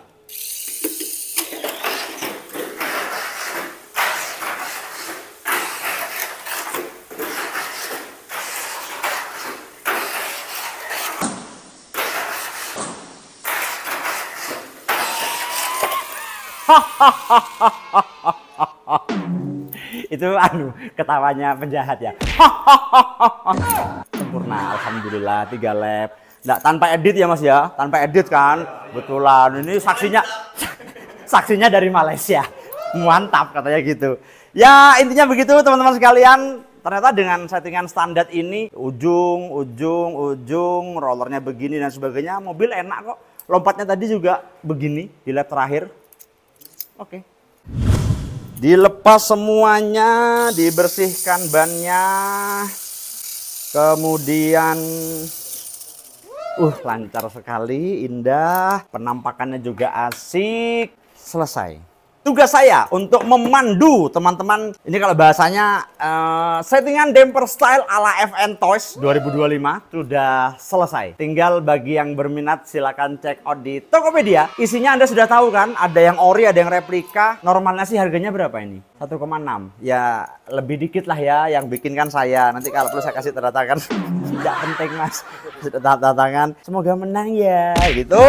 Itu ketawanya penjahat ya. Sempurna, alhamdulillah 3 lap. Nggak, tanpa edit ya Mas ya, tanpa edit kan. Betulan, ini saksinya dari Malaysia. Mantap katanya gitu. Ya intinya begitu teman-teman sekalian. Ternyata dengan settingan standar ini, ujung, rollernya begini dan sebagainya, mobil enak kok. Lompatnya tadi juga begini di lap terakhir. Oke. Dilepas semuanya, dibersihkan bannya, kemudian lancar sekali, indah, penampakannya juga asik, selesai. Tugas saya untuk memandu teman-teman, ini kalau bahasanya settingan damper style ala FN Toys 2025 sudah selesai. Tinggal bagi yang berminat silakan check out di Tokopedia. Isinya Anda sudah tahu kan, ada yang ori, ada yang replika. Normalnya sih harganya berapa ini? 1,6. Ya lebih dikit lah ya, yang bikin kan saya. Nanti kalau perlu saya kasih tanda tangan. Tidak penting Mas, tanda tangan. Semoga menang ya gitu.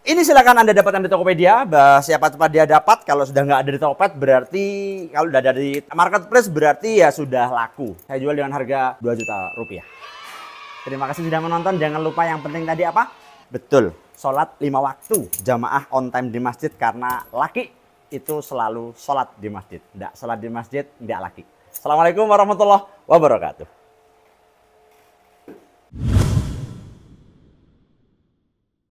Ini silakan Anda dapatkan di Tokopedia. Siapa cepat dia dapat. Kalau sudah nggak ada di Tokped berarti, kalau sudah ada di marketplace berarti ya sudah laku. Saya jual dengan harga 2 juta rupiah. Terima kasih sudah menonton. Jangan lupa yang penting tadi apa? Betul, sholat 5 waktu. Jamaah on time di masjid, karena laki itu selalu sholat di masjid. Nggak sholat di masjid, nggak laki. Assalamualaikum warahmatullahi wabarakatuh.